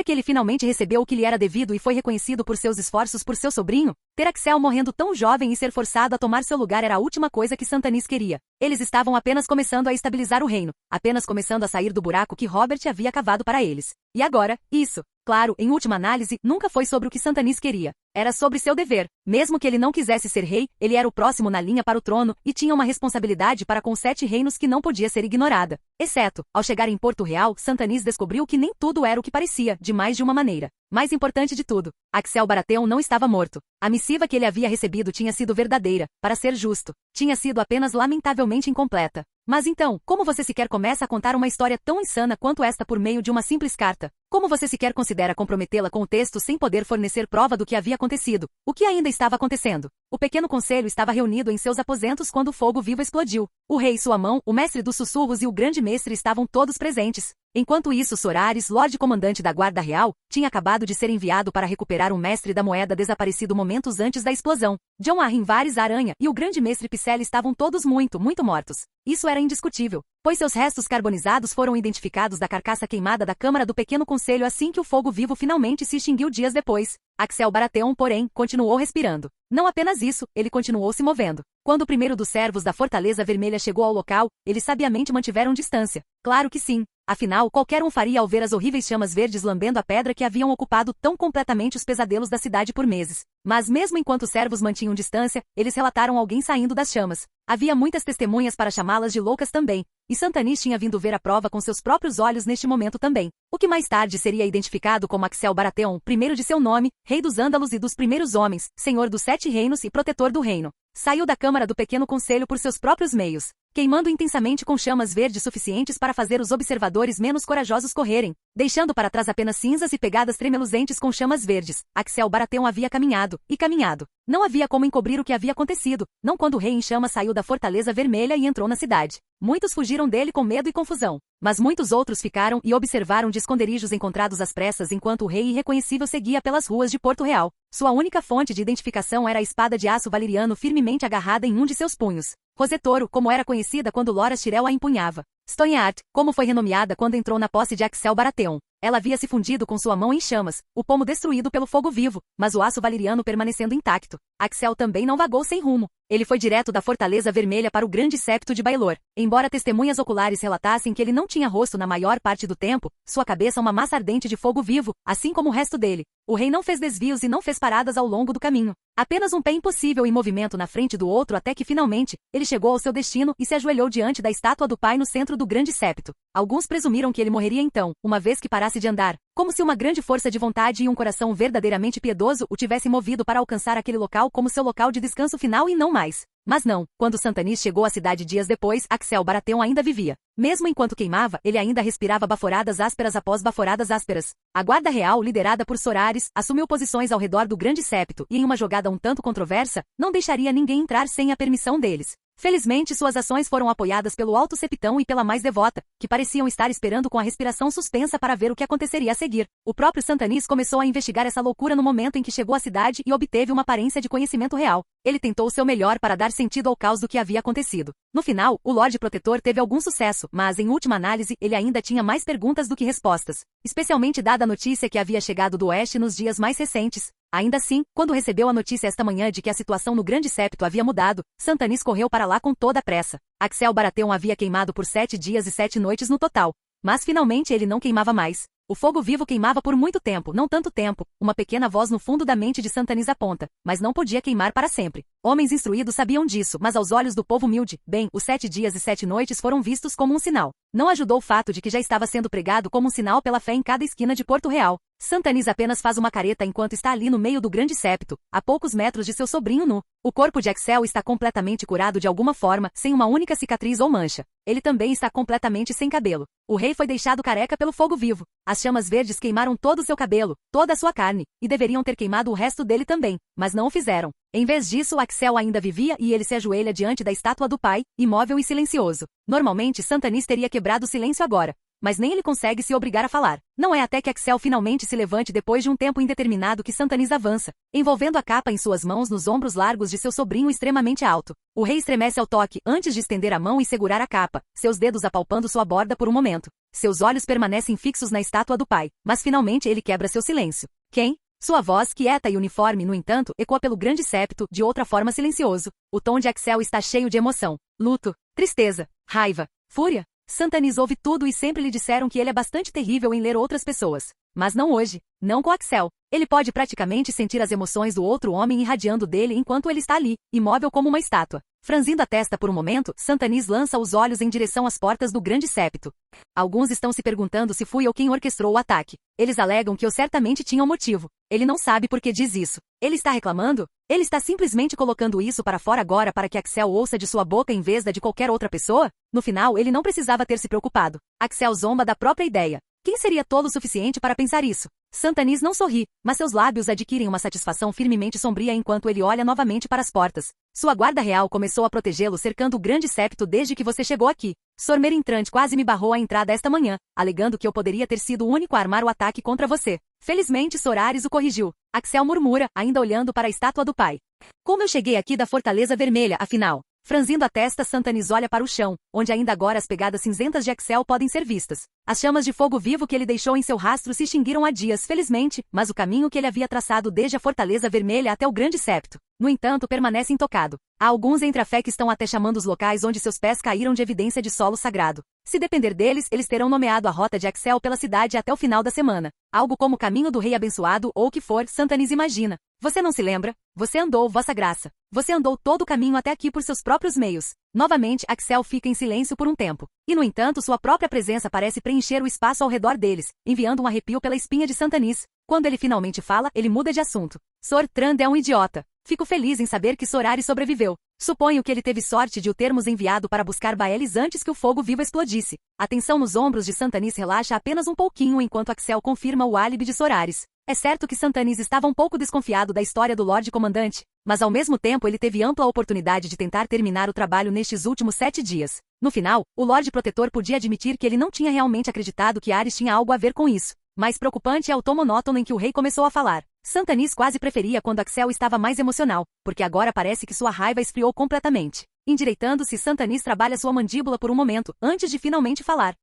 que ele finalmente recebeu o que lhe era devido e foi reconhecido por seus esforços por seu sobrinho, ter Axel morrendo tão jovem e ser forçado a tomar seu lugar era a última coisa que Santanis queria. Eles estavam apenas começando a estabilizar o reino, apenas começando a sair do buraco que Robert havia cavado para eles. E agora, isso, claro, em última análise, nunca foi sobre o que Santanis queria. Era sobre seu dever. Mesmo que ele não quisesse ser rei, ele era o próximo na linha para o trono e tinha uma responsabilidade para com os 7 reinos que não podia ser ignorada. Exceto, ao chegar em Porto Real, Santanis descobriu que nem tudo era o que parecia, de mais de uma maneira. Mais importante de tudo, Axel Baratheon não estava morto. A missiva que ele havia recebido tinha sido verdadeira, para ser justo. Tinha sido apenas lamentavelmente incompleta. Mas então, como você sequer começa a contar uma história tão insana quanto esta por meio de uma simples carta? Como você sequer considera comprometê-la com o texto sem poder fornecer prova do que havia acontecido? O que ainda estava acontecendo? O pequeno conselho estava reunido em seus aposentos quando o fogo vivo explodiu. O rei, sua mão, o mestre dos sussurros e o grande mestre estavam todos presentes. Enquanto isso, Sorares, Lorde Comandante da Guarda Real, tinha acabado de ser enviado para recuperar um mestre da moeda desaparecido momentos antes da explosão. John Arryn Varys Aranha e o grande mestre Pycelle estavam todos muito mortos. Isso era indiscutível, pois seus restos carbonizados foram identificados da carcaça queimada da Câmara do Pequeno Conselho assim que o fogo vivo finalmente se extinguiu dias depois. Axel Baratheon, porém, continuou respirando. Não apenas isso, ele continuou se movendo. Quando o primeiro dos servos da Fortaleza Vermelha chegou ao local, eles sabiamente mantiveram distância. Claro que sim. Afinal, qualquer um faria ao ver as horríveis chamas verdes lambendo a pedra que haviam ocupado tão completamente os pesadelos da cidade por meses. Mas mesmo enquanto os servos mantinham distância, eles relataram alguém saindo das chamas. Havia muitas testemunhas para chamá-las de loucas também, e Santanis tinha vindo ver a prova com seus próprios olhos neste momento também. O que mais tarde seria identificado como Axel Baratheon, primeiro de seu nome, rei dos Ândalos e dos primeiros homens, senhor dos 7 reinos e protetor do reino. Saiu da Câmara do Pequeno Conselho por seus próprios meios, queimando intensamente com chamas verdes suficientes para fazer os observadores menos corajosos correrem, deixando para trás apenas cinzas e pegadas tremeluzentes com chamas verdes. Axel Baratheon havia caminhado, e caminhado. Não havia como encobrir o que havia acontecido, não quando o rei em chamas saiu da Fortaleza Vermelha e entrou na cidade. Muitos fugiram dele com medo e confusão, mas muitos outros ficaram e observaram de esconderijos encontrados às pressas enquanto o rei irreconhecível seguia pelas ruas de Porto Real. Sua única fonte de identificação era a espada de aço valeriano firmemente agarrada em um de seus punhos. Rosetoro, como era conhecida quando Loras Tyrell a empunhava. Stonheart, como foi renomeada quando entrou na posse de Axel Baratheon. Ela havia se fundido com sua mão em chamas, o pomo destruído pelo fogo vivo, mas o aço valeriano permanecendo intacto. Axel também não vagou sem rumo. Ele foi direto da Fortaleza Vermelha para o grande septo de Baelor. Embora testemunhas oculares relatassem que ele não tinha rosto na maior parte do tempo, sua cabeça uma massa ardente de fogo vivo, assim como o resto dele. O rei não fez desvios e não fez paradas ao longo do caminho. Apenas um pé impossível em movimento na frente do outro até que finalmente, ele chegou ao seu destino e se ajoelhou diante da estátua do pai no centro do grande septo. Alguns presumiram que ele morreria então, uma vez que parasse de andar, como se uma grande força de vontade e um coração verdadeiramente piedoso o tivessem movido para alcançar aquele local como seu local de descanso final e não mais. Mas não, quando Santanis chegou à cidade dias depois, Axel Baratheon ainda vivia. Mesmo enquanto queimava, ele ainda respirava baforadas ásperas após baforadas ásperas. A guarda real, liderada por Sorares, assumiu posições ao redor do grande septo e em uma jogada um tanto controversa, não deixaria ninguém entrar sem a permissão deles. Felizmente suas ações foram apoiadas pelo alto septão e pela mais devota, que pareciam estar esperando com a respiração suspensa para ver o que aconteceria a seguir. O próprio Santanis começou a investigar essa loucura no momento em que chegou à cidade e obteve uma aparência de conhecimento real. Ele tentou o seu melhor para dar sentido ao caos do que havia acontecido. No final, o Lorde Protetor teve algum sucesso, mas em última análise ele ainda tinha mais perguntas do que respostas, especialmente dada a notícia que havia chegado do Oeste nos dias mais recentes. Ainda assim, quando recebeu a notícia esta manhã de que a situação no Grande Septo havia mudado, Santanis correu para lá com toda a pressa. Axel Baratheon havia queimado por 7 dias e 7 noites no total. Mas finalmente ele não queimava mais. O fogo vivo queimava por muito tempo, não tanto tempo, uma pequena voz no fundo da mente de Santanis aponta, mas não podia queimar para sempre. Homens instruídos sabiam disso, mas aos olhos do povo humilde, bem, os 7 dias e 7 noites foram vistos como um sinal. Não ajudou o fato de que já estava sendo pregado como um sinal pela fé em cada esquina de Porto Real. Santanis apenas faz uma careta enquanto está ali no meio do grande septo, a poucos metros de seu sobrinho nu. O corpo de Axel está completamente curado de alguma forma, sem uma única cicatriz ou mancha. Ele também está completamente sem cabelo. O rei foi deixado careca pelo fogo vivo. As chamas verdes queimaram todo o seu cabelo, toda a sua carne, e deveriam ter queimado o resto dele também, mas não o fizeram. Em vez disso, Axel ainda vivia e ele se ajoelha diante da estátua do pai, imóvel e silencioso. Normalmente Santanis teria quebrado o silêncio agora, mas nem ele consegue se obrigar a falar. Não é até que Axel finalmente se levante depois de um tempo indeterminado que Santanis avança, envolvendo a capa em suas mãos nos ombros largos de seu sobrinho extremamente alto. O rei estremece ao toque antes de estender a mão e segurar a capa, seus dedos apalpando sua borda por um momento. Seus olhos permanecem fixos na estátua do pai, mas finalmente ele quebra seu silêncio. Quem? Sua voz, quieta e uniforme, no entanto, ecoa pelo grande septo, de outra forma silencioso. O tom de Axel está cheio de emoção, luto, tristeza, raiva, fúria. Santanis ouve tudo e sempre lhe disseram que ele é bastante terrível em ler outras pessoas. Mas não hoje, não com Axel. Ele pode praticamente sentir as emoções do outro homem irradiando dele enquanto ele está ali, imóvel como uma estátua. Franzindo a testa por um momento, Santanis lança os olhos em direção às portas do grande septo. Alguns estão se perguntando se fui eu quem orquestrou o ataque. Eles alegam que eu certamente tinha um motivo. Ele não sabe por que diz isso. Ele está reclamando? Ele está simplesmente colocando isso para fora agora para que Axel ouça de sua boca em vez da de qualquer outra pessoa? No final, ele não precisava ter se preocupado. Axel zomba da própria ideia. Quem seria tolo o suficiente para pensar isso? Santanis não sorri, mas seus lábios adquirem uma satisfação firmemente sombria enquanto ele olha novamente para as portas. Sua guarda real começou a protegê-lo cercando o grande septo desde que você chegou aqui. Sor Merintrant quase me barrou a entrada esta manhã, alegando que eu poderia ter sido o único a armar o ataque contra você. Felizmente Sorares o corrigiu. Axel murmura, ainda olhando para a estátua do pai. Como eu cheguei aqui da Fortaleza Vermelha, afinal? Franzindo a testa, Santanis olha para o chão, onde ainda agora as pegadas cinzentas de Axel podem ser vistas. As chamas de fogo vivo que ele deixou em seu rastro se extinguiram há dias, felizmente, mas o caminho que ele havia traçado desde a Fortaleza Vermelha até o Grande Septo, no entanto, permanece intocado. Há alguns entre a fé que estão até chamando os locais onde seus pés caíram de evidência de solo sagrado. Se depender deles, eles terão nomeado a rota de Axel pela cidade até o final da semana. Algo como o caminho do rei abençoado ou o que for, Santanis imagina. Você não se lembra? Você andou, vossa graça. Você andou todo o caminho até aqui por seus próprios meios. Novamente, Axel fica em silêncio por um tempo. E no entanto, sua própria presença parece preencher o espaço ao redor deles, enviando um arrepio pela espinha de Santanis. Quando ele finalmente fala, ele muda de assunto. Sor Trand é um idiota. Fico feliz em saber que Sorares sobreviveu. Suponho que ele teve sorte de o termos enviado para buscar Baelis antes que o fogo vivo explodisse. A tensão nos ombros de Santanis relaxa apenas um pouquinho enquanto Axel confirma o álibi de Sorares. É certo que Santanis estava um pouco desconfiado da história do Lorde Comandante, mas ao mesmo tempo ele teve ampla oportunidade de tentar terminar o trabalho nestes últimos 7 dias. No final, o Lorde Protetor podia admitir que ele não tinha realmente acreditado que Ares tinha algo a ver com isso. Mais preocupante é o tom monótono em que o rei começou a falar. Santanis quase preferia quando Axel estava mais emocional, porque agora parece que sua raiva esfriou completamente. Endireitando-se, Santanis trabalha sua mandíbula por um momento, antes de finalmente falar.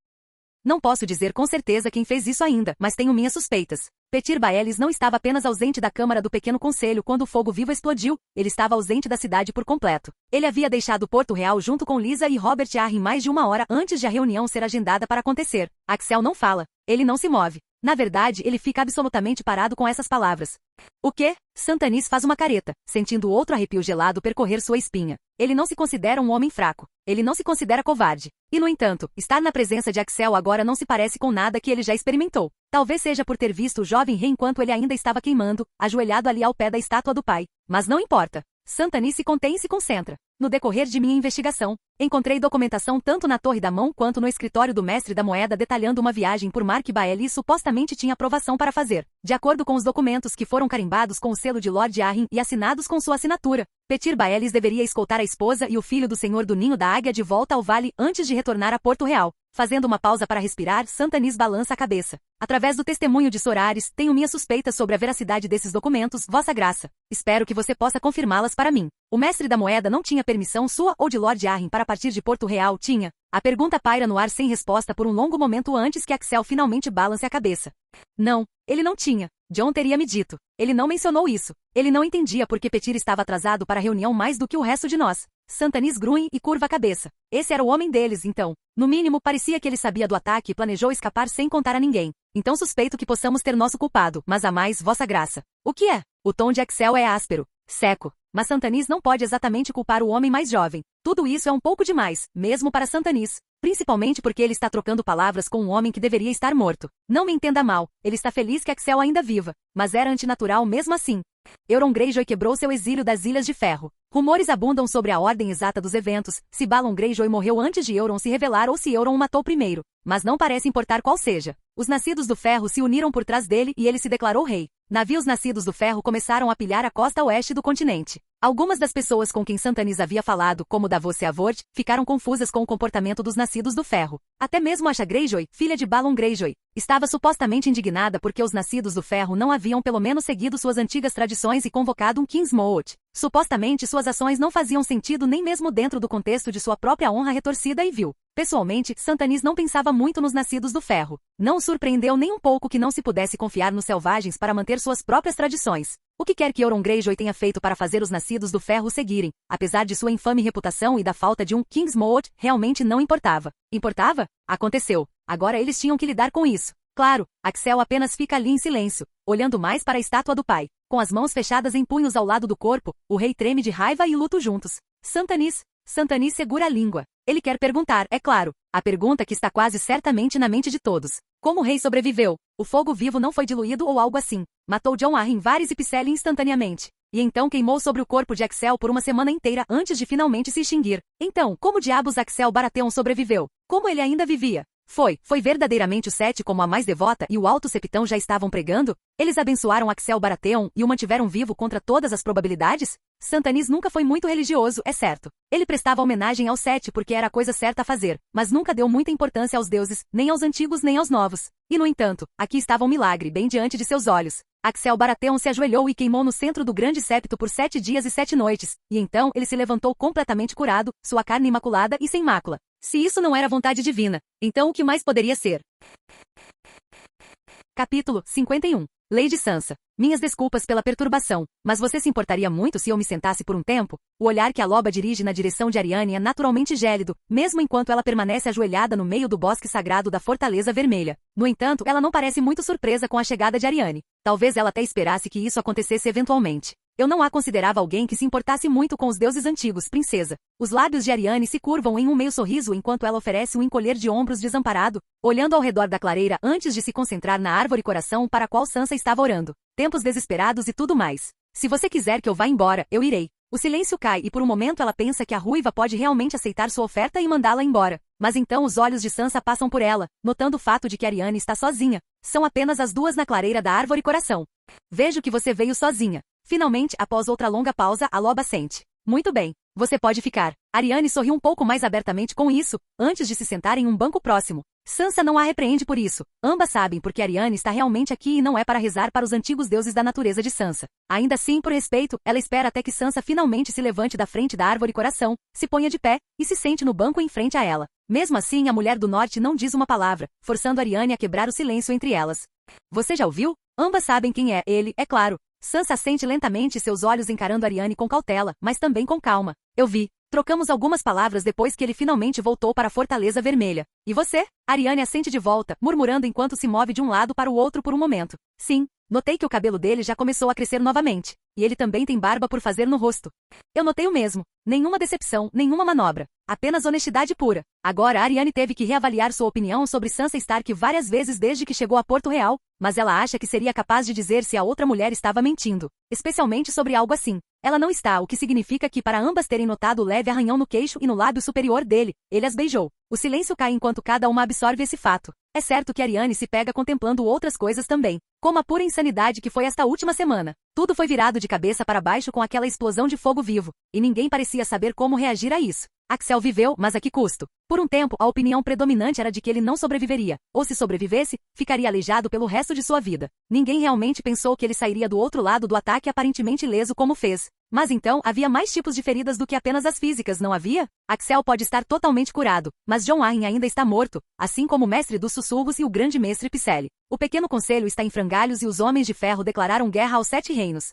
Não posso dizer com certeza quem fez isso ainda, mas tenho minhas suspeitas. Petir Baelis não estava apenas ausente da Câmara do Pequeno Conselho quando o fogo vivo explodiu, ele estava ausente da cidade por completo. Ele havia deixado Porto Real junto com Lisa e Robert Arryn mais de uma hora antes de a reunião ser agendada para acontecer. Axel não fala. Ele não se move. Na verdade, ele fica absolutamente parado com essas palavras. O quê? Santanis faz uma careta, sentindo outro arrepio gelado percorrer sua espinha. Ele não se considera um homem fraco. Ele não se considera covarde. E, no entanto, estar na presença de Axel agora não se parece com nada que ele já experimentou. Talvez seja por ter visto o jovem rei enquanto ele ainda estava queimando, ajoelhado ali ao pé da estátua do pai. Mas não importa. Santanis se contém e se concentra. No decorrer de minha investigação, encontrei documentação tanto na Torre da Mão quanto no escritório do Mestre da Moeda detalhando uma viagem por mar que Baelis supostamente tinha aprovação para fazer. De acordo com os documentos que foram carimbados com o selo de Lord Arryn e assinados com sua assinatura, Petir Baelis deveria escoltar a esposa e o filho do senhor do Ninho da Águia de volta ao vale antes de retornar a Porto Real. Fazendo uma pausa para respirar, Santanis balança a cabeça. Através do testemunho de Sorares, tenho minhas suspeitas sobre a veracidade desses documentos, Vossa Graça. Espero que você possa confirmá-las para mim. O Mestre da Moeda não tinha permissão sua ou de Lord Arryn para partir de Porto Real, tinha? A pergunta paira no ar sem resposta por um longo momento antes que Axel finalmente balance a cabeça. Não, ele não tinha. John teria me dito. Ele não mencionou isso. Ele não entendia por que Petir estava atrasado para a reunião mais do que o resto de nós. Santanis grunhe e curva a cabeça. Esse era o homem deles, então. No mínimo, parecia que ele sabia do ataque e planejou escapar sem contar a ninguém. Então suspeito que possamos ter nosso culpado, mas há mais, Vossa Graça. O que é? O tom de Axel é áspero, seco. Mas Santanis não pode exatamente culpar o homem mais jovem. Tudo isso é um pouco demais, mesmo para Santanis. Principalmente porque ele está trocando palavras com um homem que deveria estar morto. Não me entenda mal, ele está feliz que Axel ainda viva. Mas era antinatural mesmo assim. Euron Greyjoy quebrou seu exílio das Ilhas de Ferro. Rumores abundam sobre a ordem exata dos eventos, se Balon Greyjoy morreu antes de Euron se revelar ou se Euron o matou primeiro. Mas não parece importar qual seja. Os Nascidos do Ferro se uniram por trás dele e ele se declarou rei. Navios Nascidos do Ferro começaram a pilhar a costa oeste do continente. Algumas das pessoas com quem Santanis havia falado, como Davos Seavort, ficaram confusas com o comportamento dos Nascidos do Ferro. Até mesmo Asha Greyjoy, filha de Balon Greyjoy, estava supostamente indignada porque os Nascidos do Ferro não haviam pelo menos seguido suas antigas tradições e convocado um Kingsmoot. Supostamente suas ações não faziam sentido nem mesmo dentro do contexto de sua própria honra retorcida e vil. Pessoalmente, Santanis não pensava muito nos Nascidos do Ferro. Não o surpreendeu nem um pouco que não se pudesse confiar nos selvagens para manter suas próprias tradições. O que quer que Euron Greyjoy tenha feito para fazer os Nascidos do Ferro seguirem, apesar de sua infame reputação e da falta de um Kingsmoot, realmente não importava. Importava? Aconteceu. Agora eles tinham que lidar com isso. Claro, Axel apenas fica ali em silêncio, olhando mais para a estátua do pai. Com as mãos fechadas em punhos ao lado do corpo, o rei treme de raiva e luto juntos. Santanis segura a língua. Ele quer perguntar, é claro, a pergunta que está quase certamente na mente de todos. Como o rei sobreviveu? O fogo vivo não foi diluído ou algo assim. Matou Jon Arryn, Varys e Pycelle instantaneamente. E então queimou sobre o corpo de Axel por uma semana inteira antes de finalmente se extinguir. Então, como diabos Axel Baratheon sobreviveu? Como ele ainda vivia? Foi verdadeiramente o Sete como a mais devota e o Alto Septão já estavam pregando? Eles abençoaram Axel Baratheon e o mantiveram vivo contra todas as probabilidades? Santanis nunca foi muito religioso, é certo. Ele prestava homenagem ao Sete porque era a coisa certa a fazer, mas nunca deu muita importância aos deuses, nem aos antigos nem aos novos. E no entanto, aqui estava um milagre bem diante de seus olhos. Axel Baratheon se ajoelhou e queimou no centro do grande septo por 7 dias e 7 noites, e então ele se levantou completamente curado, sua carne imaculada e sem mácula. Se isso não era vontade divina, então o que mais poderia ser? Capítulo 51. Lady Sansa. Minhas desculpas pela perturbação, mas você se importaria muito se eu me sentasse por um tempo? O olhar que a loba dirige na direção de Arianne é naturalmente gélido, mesmo enquanto ela permanece ajoelhada no meio do bosque sagrado da Fortaleza Vermelha. No entanto, ela não parece muito surpresa com a chegada de Arianne. Talvez ela até esperasse que isso acontecesse eventualmente. Eu não a considerava alguém que se importasse muito com os deuses antigos, princesa. Os lábios de Arianne se curvam em um meio sorriso enquanto ela oferece um encolher de ombros desamparado, olhando ao redor da clareira antes de se concentrar na árvore coração para a qual Sansa estava orando. Tempos desesperados e tudo mais. Se você quiser que eu vá embora, eu irei. O silêncio cai e por um momento ela pensa que a ruiva pode realmente aceitar sua oferta e mandá-la embora. Mas então os olhos de Sansa passam por ela, notando o fato de que Arianne está sozinha. São apenas as duas na clareira da árvore coração. Vejo que você veio sozinha. Finalmente, após outra longa pausa, a loba sente. Muito bem. Você pode ficar. Ariane sorriu um pouco mais abertamente com isso, antes de se sentar em um banco próximo. Sansa não a repreende por isso. Ambas sabem porque Ariane está realmente aqui e não é para rezar para os antigos deuses da natureza de Sansa. Ainda assim, por respeito, ela espera até que Sansa finalmente se levante da frente da árvore coração, se ponha de pé, e se sente no banco em frente a ela. Mesmo assim, a mulher do norte não diz uma palavra, forçando Ariane a quebrar o silêncio entre elas. Você já ouviu? Ambas sabem quem é ele, é claro. Sansa sente lentamente seus olhos encarando Ariane com cautela, mas também com calma. Eu vi. Trocamos algumas palavras depois que ele finalmente voltou para a Fortaleza Vermelha. E você? Ariane assente de volta, murmurando enquanto se move de um lado para o outro por um momento. Sim, notei que o cabelo dele já começou a crescer novamente. E ele também tem barba por fazer no rosto. Eu notei o mesmo. Nenhuma decepção, nenhuma manobra. Apenas honestidade pura. Agora Ariane teve que reavaliar sua opinião sobre Sansa Stark várias vezes desde que chegou a Porto Real, mas ela acha que seria capaz de dizer se a outra mulher estava mentindo. Especialmente sobre algo assim. Ela não está, o que significa que para ambas terem notado o leve arranhão no queixo e no lábio superior dele, ele as beijou. O silêncio cai enquanto cada uma absorve esse fato. É certo que Ariane se pega contemplando outras coisas também, como a pura insanidade que foi esta última semana. Tudo foi virado de cabeça para baixo com aquela explosão de fogo vivo, e ninguém parecia saber como reagir a isso. Axel viveu, mas a que custo? Por um tempo, a opinião predominante era de que ele não sobreviveria, ou se sobrevivesse, ficaria aleijado pelo resto de sua vida. Ninguém realmente pensou que ele sairia do outro lado do ataque aparentemente ileso como fez. Mas então, havia mais tipos de feridas do que apenas as físicas, não havia? Axel pode estar totalmente curado, mas Jon Arryn ainda está morto, assim como o mestre dos sussurros e o grande mestre Pycelle. O pequeno conselho está em frangalhos e os homens de ferro declararam guerra aos 7 reinos.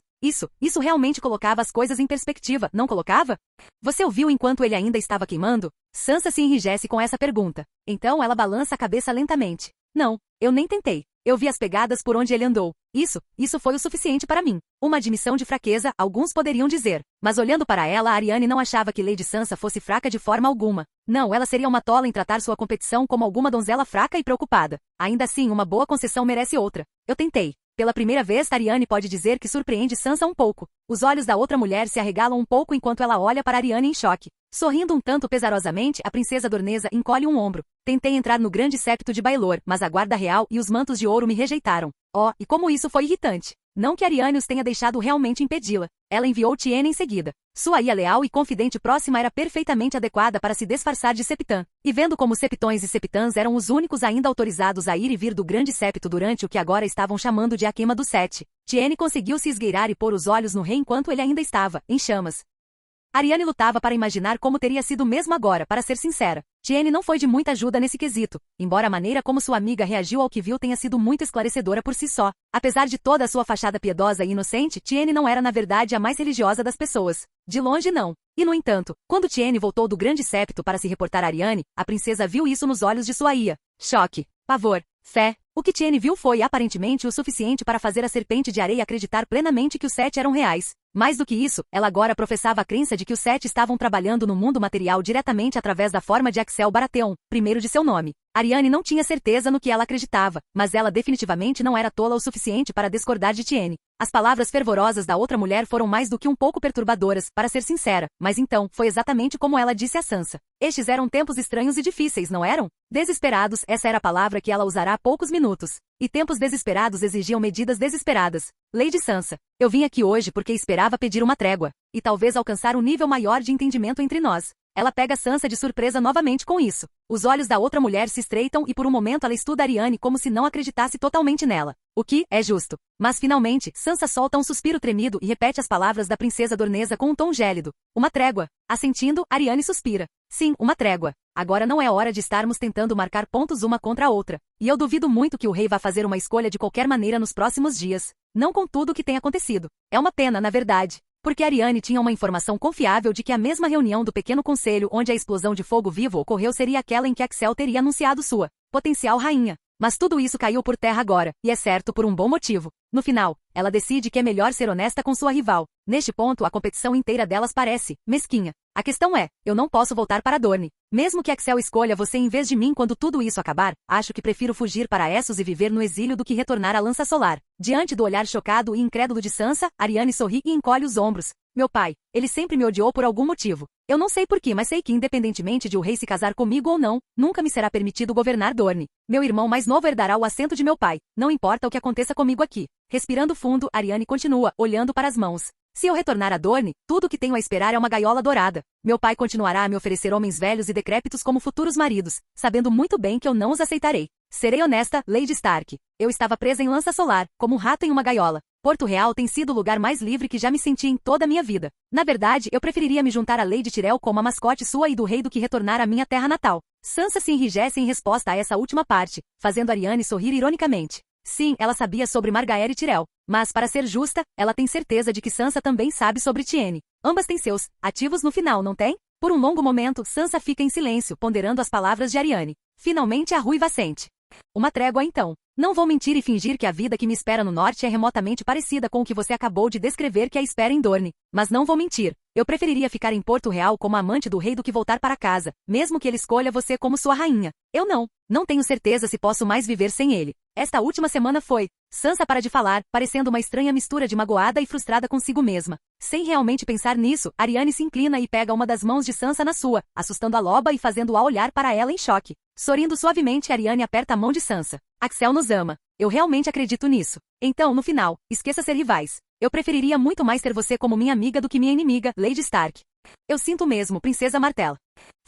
Isso realmente colocava as coisas em perspectiva, não colocava? Você ouviu enquanto ele ainda estava queimando? Sansa se enrijece com essa pergunta. Então ela balança a cabeça lentamente. Não, eu nem tentei. Eu vi as pegadas por onde ele andou. Isso foi o suficiente para mim. Uma admissão de fraqueza, alguns poderiam dizer. Mas olhando para ela, Ariane não achava que Lady Sansa fosse fraca de forma alguma. Não, ela seria uma tola em tratar sua competição como alguma donzela fraca e preocupada. Ainda assim, uma boa concessão merece outra. Eu tentei. Pela primeira vez, Ariane pode dizer que surpreende Sansa um pouco. Os olhos da outra mulher se arregalam um pouco enquanto ela olha para Ariane em choque. Sorrindo um tanto pesarosamente, a princesa Dorneza encolhe um ombro. Tentei entrar no grande septo de Baelor, mas a guarda real e os mantos de ouro me rejeitaram. Oh, e como isso foi irritante. Não que Ariane os tenha deixado realmente impedi-la. Ela enviou Tiene em seguida. Sua ia leal e confidente próxima era perfeitamente adequada para se disfarçar de septã. E vendo como septões e septãs eram os únicos ainda autorizados a ir e vir do grande septo durante o que agora estavam chamando de a queima dos 7, Tiene conseguiu se esgueirar e pôr os olhos no rei enquanto ele ainda estava, em chamas. Ariane lutava para imaginar como teria sido mesmo agora, para ser sincera. Tiene não foi de muita ajuda nesse quesito, embora a maneira como sua amiga reagiu ao que viu tenha sido muito esclarecedora por si só. Apesar de toda a sua fachada piedosa e inocente, Tiene não era na verdade a mais religiosa das pessoas. De longe não. E no entanto, quando Tiene voltou do grande septo para se reportar a Ariane, a princesa viu isso nos olhos de sua ia. Choque, pavor, fé. O que Tiene viu foi aparentemente o suficiente para fazer a serpente de areia acreditar plenamente que os 7 eram reais. Mais do que isso, ela agora professava a crença de que os 7 estavam trabalhando no mundo material diretamente através da forma de Axel Baratheon, primeiro de seu nome. Ariane não tinha certeza no que ela acreditava, mas ela definitivamente não era tola o suficiente para discordar de Tiene. As palavras fervorosas da outra mulher foram mais do que um pouco perturbadoras, para ser sincera, mas então, foi exatamente como ela disse a Sansa. Estes eram tempos estranhos e difíceis, não eram? Desesperados, essa era a palavra que ela usará há poucos minutos. E tempos desesperados exigiam medidas desesperadas. Lady Sansa, eu vim aqui hoje porque esperava pedir uma trégua, e talvez alcançar um nível maior de entendimento entre nós. Ela pega Sansa de surpresa novamente com isso. Os olhos da outra mulher se estreitam e por um momento ela estuda Ariane como se não acreditasse totalmente nela. O que é justo. Mas finalmente, Sansa solta um suspiro tremido e repete as palavras da princesa Dorneza com um tom gélido. Uma trégua. Assentindo, Ariane suspira. Sim, uma trégua. Agora não é hora de estarmos tentando marcar pontos uma contra a outra. E eu duvido muito que o rei vá fazer uma escolha de qualquer maneira nos próximos dias. Não com tudo o que tem acontecido. É uma pena, na verdade. Porque Ariane tinha uma informação confiável de que a mesma reunião do pequeno conselho onde a explosão de fogo vivo ocorreu seria aquela em que Axel teria anunciado sua potencial rainha. Mas tudo isso caiu por terra agora, e é certo por um bom motivo. No final, ela decide que é melhor ser honesta com sua rival. Neste ponto, a competição inteira delas parece mesquinha. A questão é, eu não posso voltar para Dorne. Mesmo que Axel escolha você em vez de mim quando tudo isso acabar, acho que prefiro fugir para Essos e viver no exílio do que retornar à Lança Solar. Diante do olhar chocado e incrédulo de Sansa, Ariane sorri e encolhe os ombros. Meu pai, ele sempre me odiou por algum motivo. Eu não sei porquê, mas sei que independentemente de o rei se casar comigo ou não, nunca me será permitido governar Dorne. Meu irmão mais novo herdará o assento de meu pai, não importa o que aconteça comigo aqui. Respirando fundo, Ariane continua, olhando para as mãos. Se eu retornar a Dorne, tudo o que tenho a esperar é uma gaiola dourada. Meu pai continuará a me oferecer homens velhos e decrépitos como futuros maridos, sabendo muito bem que eu não os aceitarei. Serei honesta, Lady Stark. Eu estava presa em lança solar, como um rato em uma gaiola. Porto Real tem sido o lugar mais livre que já me senti em toda a minha vida. Na verdade, eu preferiria me juntar a Lady Tyrell como a mascote sua e do rei do que retornar à minha terra natal. Sansa se enrijece em resposta a essa última parte, fazendo Arianne sorrir ironicamente. Sim, ela sabia sobre Margaery Tyrell, mas, para ser justa, ela tem certeza de que Sansa também sabe sobre Tyene. Ambas têm seus ativos no final, não tem? Por um longo momento, Sansa fica em silêncio, ponderando as palavras de Arianne. Finalmente a ruiva sente. Uma trégua então. Não vou mentir e fingir que a vida que me espera no norte é remotamente parecida com o que você acabou de descrever que a espera em Dorne. Mas não vou mentir. Eu preferiria ficar em Porto Real como amante do rei do que voltar para casa, mesmo que ele escolha você como sua rainha. Eu não. Não tenho certeza se posso mais viver sem ele. Esta última semana foi. Sansa para de falar, parecendo uma estranha mistura de magoada e frustrada consigo mesma. Sem realmente pensar nisso, Arianne se inclina e pega uma das mãos de Sansa na sua, assustando a loba e fazendo-a olhar para ela em choque. Sorrindo suavemente, Arianne aperta a mão de Sansa. Axel nos ama. Eu realmente acredito nisso. Então, no final, esqueça ser rivais. Eu preferiria muito mais ter você como minha amiga do que minha inimiga, Lady Stark. Eu sinto mesmo, Princesa Martell.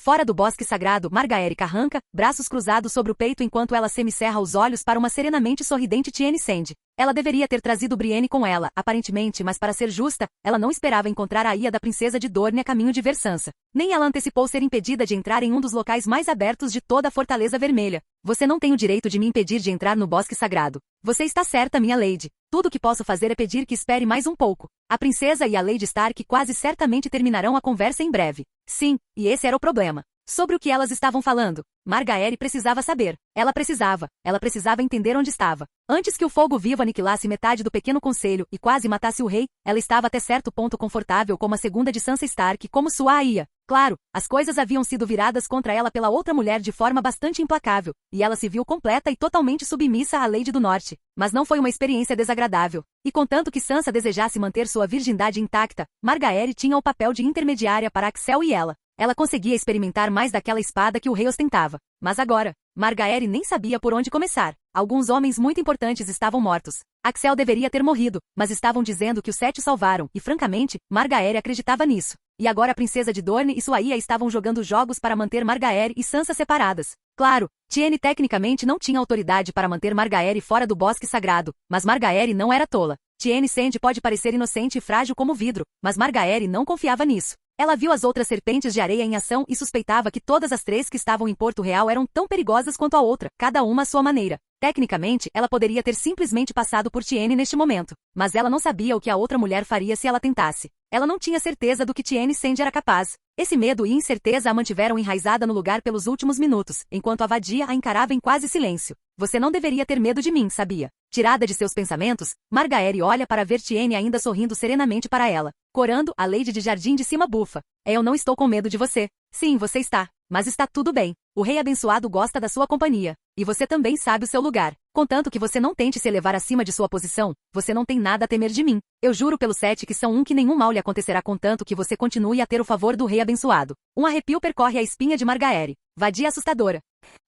Fora do bosque sagrado, Margaery arranca, braços cruzados sobre o peito enquanto ela semicerra os olhos para uma serenamente sorridente Tyene Sand. Ela deveria ter trazido Brienne com ela, aparentemente, mas para ser justa, ela não esperava encontrar a Ia da Princesa de Dorne a caminho de Versansa. Nem ela antecipou ser impedida de entrar em um dos locais mais abertos de toda a Fortaleza Vermelha. Você não tem o direito de me impedir de entrar no bosque sagrado. Você está certa, minha lady. Tudo o que posso fazer é pedir que espere mais um pouco. A princesa e a Lady Stark quase certamente terminarão a conversa em breve. Sim, e esse era o problema. Sobre o que elas estavam falando, Margaery precisava saber. Ela precisava entender onde estava. Antes que o fogo vivo aniquilasse metade do pequeno conselho e quase matasse o rei, ela estava até certo ponto confortável como a segunda de Sansa Stark como sua Aia. Claro, as coisas haviam sido viradas contra ela pela outra mulher de forma bastante implacável, e ela se viu completa e totalmente submissa à Lady do Norte. Mas não foi uma experiência desagradável. E contanto que Sansa desejasse manter sua virgindade intacta, Margaery tinha o papel de intermediária para Axel e ela. Ela conseguia experimentar mais daquela espada que o rei ostentava. Mas agora, Margaery nem sabia por onde começar. Alguns homens muito importantes estavam mortos. Axel deveria ter morrido, mas estavam dizendo que os sete o salvaram, e francamente, Margaery acreditava nisso. E agora a princesa de Dorne e sua Ia estavam jogando jogos para manter Margaery e Sansa separadas. Claro, Tyene tecnicamente não tinha autoridade para manter Margaery fora do bosque sagrado, mas Margaery não era tola. Tyene Sand pode parecer inocente e frágil como vidro, mas Margaery não confiava nisso. Ela viu as outras serpentes de areia em ação e suspeitava que todas as três que estavam em Porto Real eram tão perigosas quanto a outra, cada uma à sua maneira. Tecnicamente, ela poderia ter simplesmente passado por Tyene neste momento, mas ela não sabia o que a outra mulher faria se ela tentasse. Ela não tinha certeza do que Tyene Sand era capaz. Esse medo e incerteza a mantiveram enraizada no lugar pelos últimos minutos, enquanto a vadia a encarava em quase silêncio. Você não deveria ter medo de mim, sabia? Tirada de seus pensamentos, Margaery olha para ver Tyene ainda sorrindo serenamente para ela. Corando, a Lady de Jardim de Cima bufa. Eu não estou com medo de você. Sim, você está. Mas está tudo bem. O rei abençoado gosta da sua companhia. E você também sabe o seu lugar. Contanto que você não tente se elevar acima de sua posição, você não tem nada a temer de mim. Eu juro pelos sete que são que nenhum mal lhe acontecerá contanto que você continue a ter o favor do rei abençoado. Um arrepio percorre a espinha de Margaery. Vadia assustadora.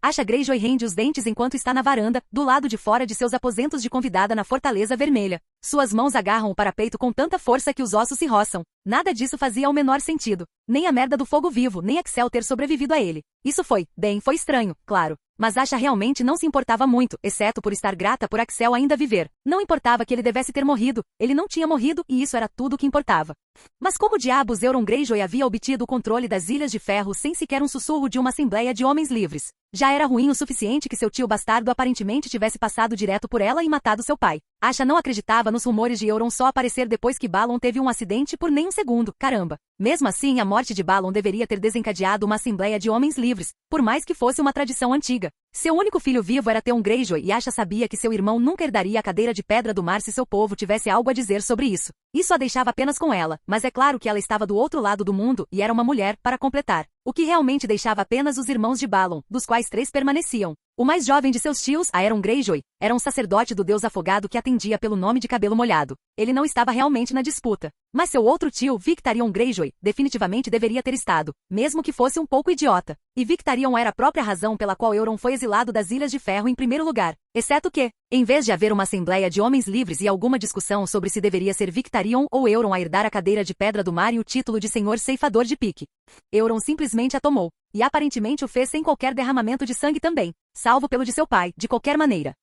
Acha Greyjoy rende os dentes enquanto está na varanda, do lado de fora de seus aposentos de convidada na Fortaleza Vermelha. Suas mãos agarram o parapeito com tanta força que os ossos se roçam. Nada disso fazia o menor sentido. Nem a merda do fogo vivo, nem Axel ter sobrevivido a ele. Isso foi estranho, claro. Mas Asha realmente não se importava muito, exceto por estar grata por Axel ainda viver. Não importava que ele devesse ter morrido, ele não tinha morrido e isso era tudo o que importava. Mas como diabos Euron Greyjoy havia obtido o controle das Ilhas de Ferro sem sequer um sussurro de uma assembleia de homens livres? Já era ruim o suficiente que seu tio bastardo aparentemente tivesse passado direto por ela e matado seu pai. Asha não acreditava nos rumores de Euron só aparecer depois que Balon teve um acidente por nem um segundo, caramba. Mesmo assim, a morte de Balon deveria ter desencadeado uma assembleia de homens livres, por mais que fosse uma tradição antiga. Seu único filho vivo era Theon Greyjoy e Asha sabia que seu irmão nunca herdaria a cadeira de pedra do mar se seu povo tivesse algo a dizer sobre isso. Isso a deixava apenas com ela, mas é claro que ela estava do outro lado do mundo e era uma mulher, para completar. O que realmente deixava apenas os irmãos de Balon, dos quais 3 permaneciam. O mais jovem de seus tios, Aeron Greyjoy, era um sacerdote do deus afogado que atendia pelo nome de Cabelo Molhado. Ele não estava realmente na disputa. Mas seu outro tio, Victarion Greyjoy, definitivamente deveria ter estado, mesmo que fosse um pouco idiota. E Victarion era a própria razão pela qual Euron foi exilado das Ilhas de Ferro em primeiro lugar. Exceto que, em vez de haver uma assembleia de homens livres e alguma discussão sobre se deveria ser Victarion ou Euron a herdar a cadeira de Pedra do Mar e o título de Senhor Ceifador de Pique, Euron simplesmente a tomou, e aparentemente o fez sem qualquer derramamento de sangue também, salvo pelo de seu pai, de qualquer maneira.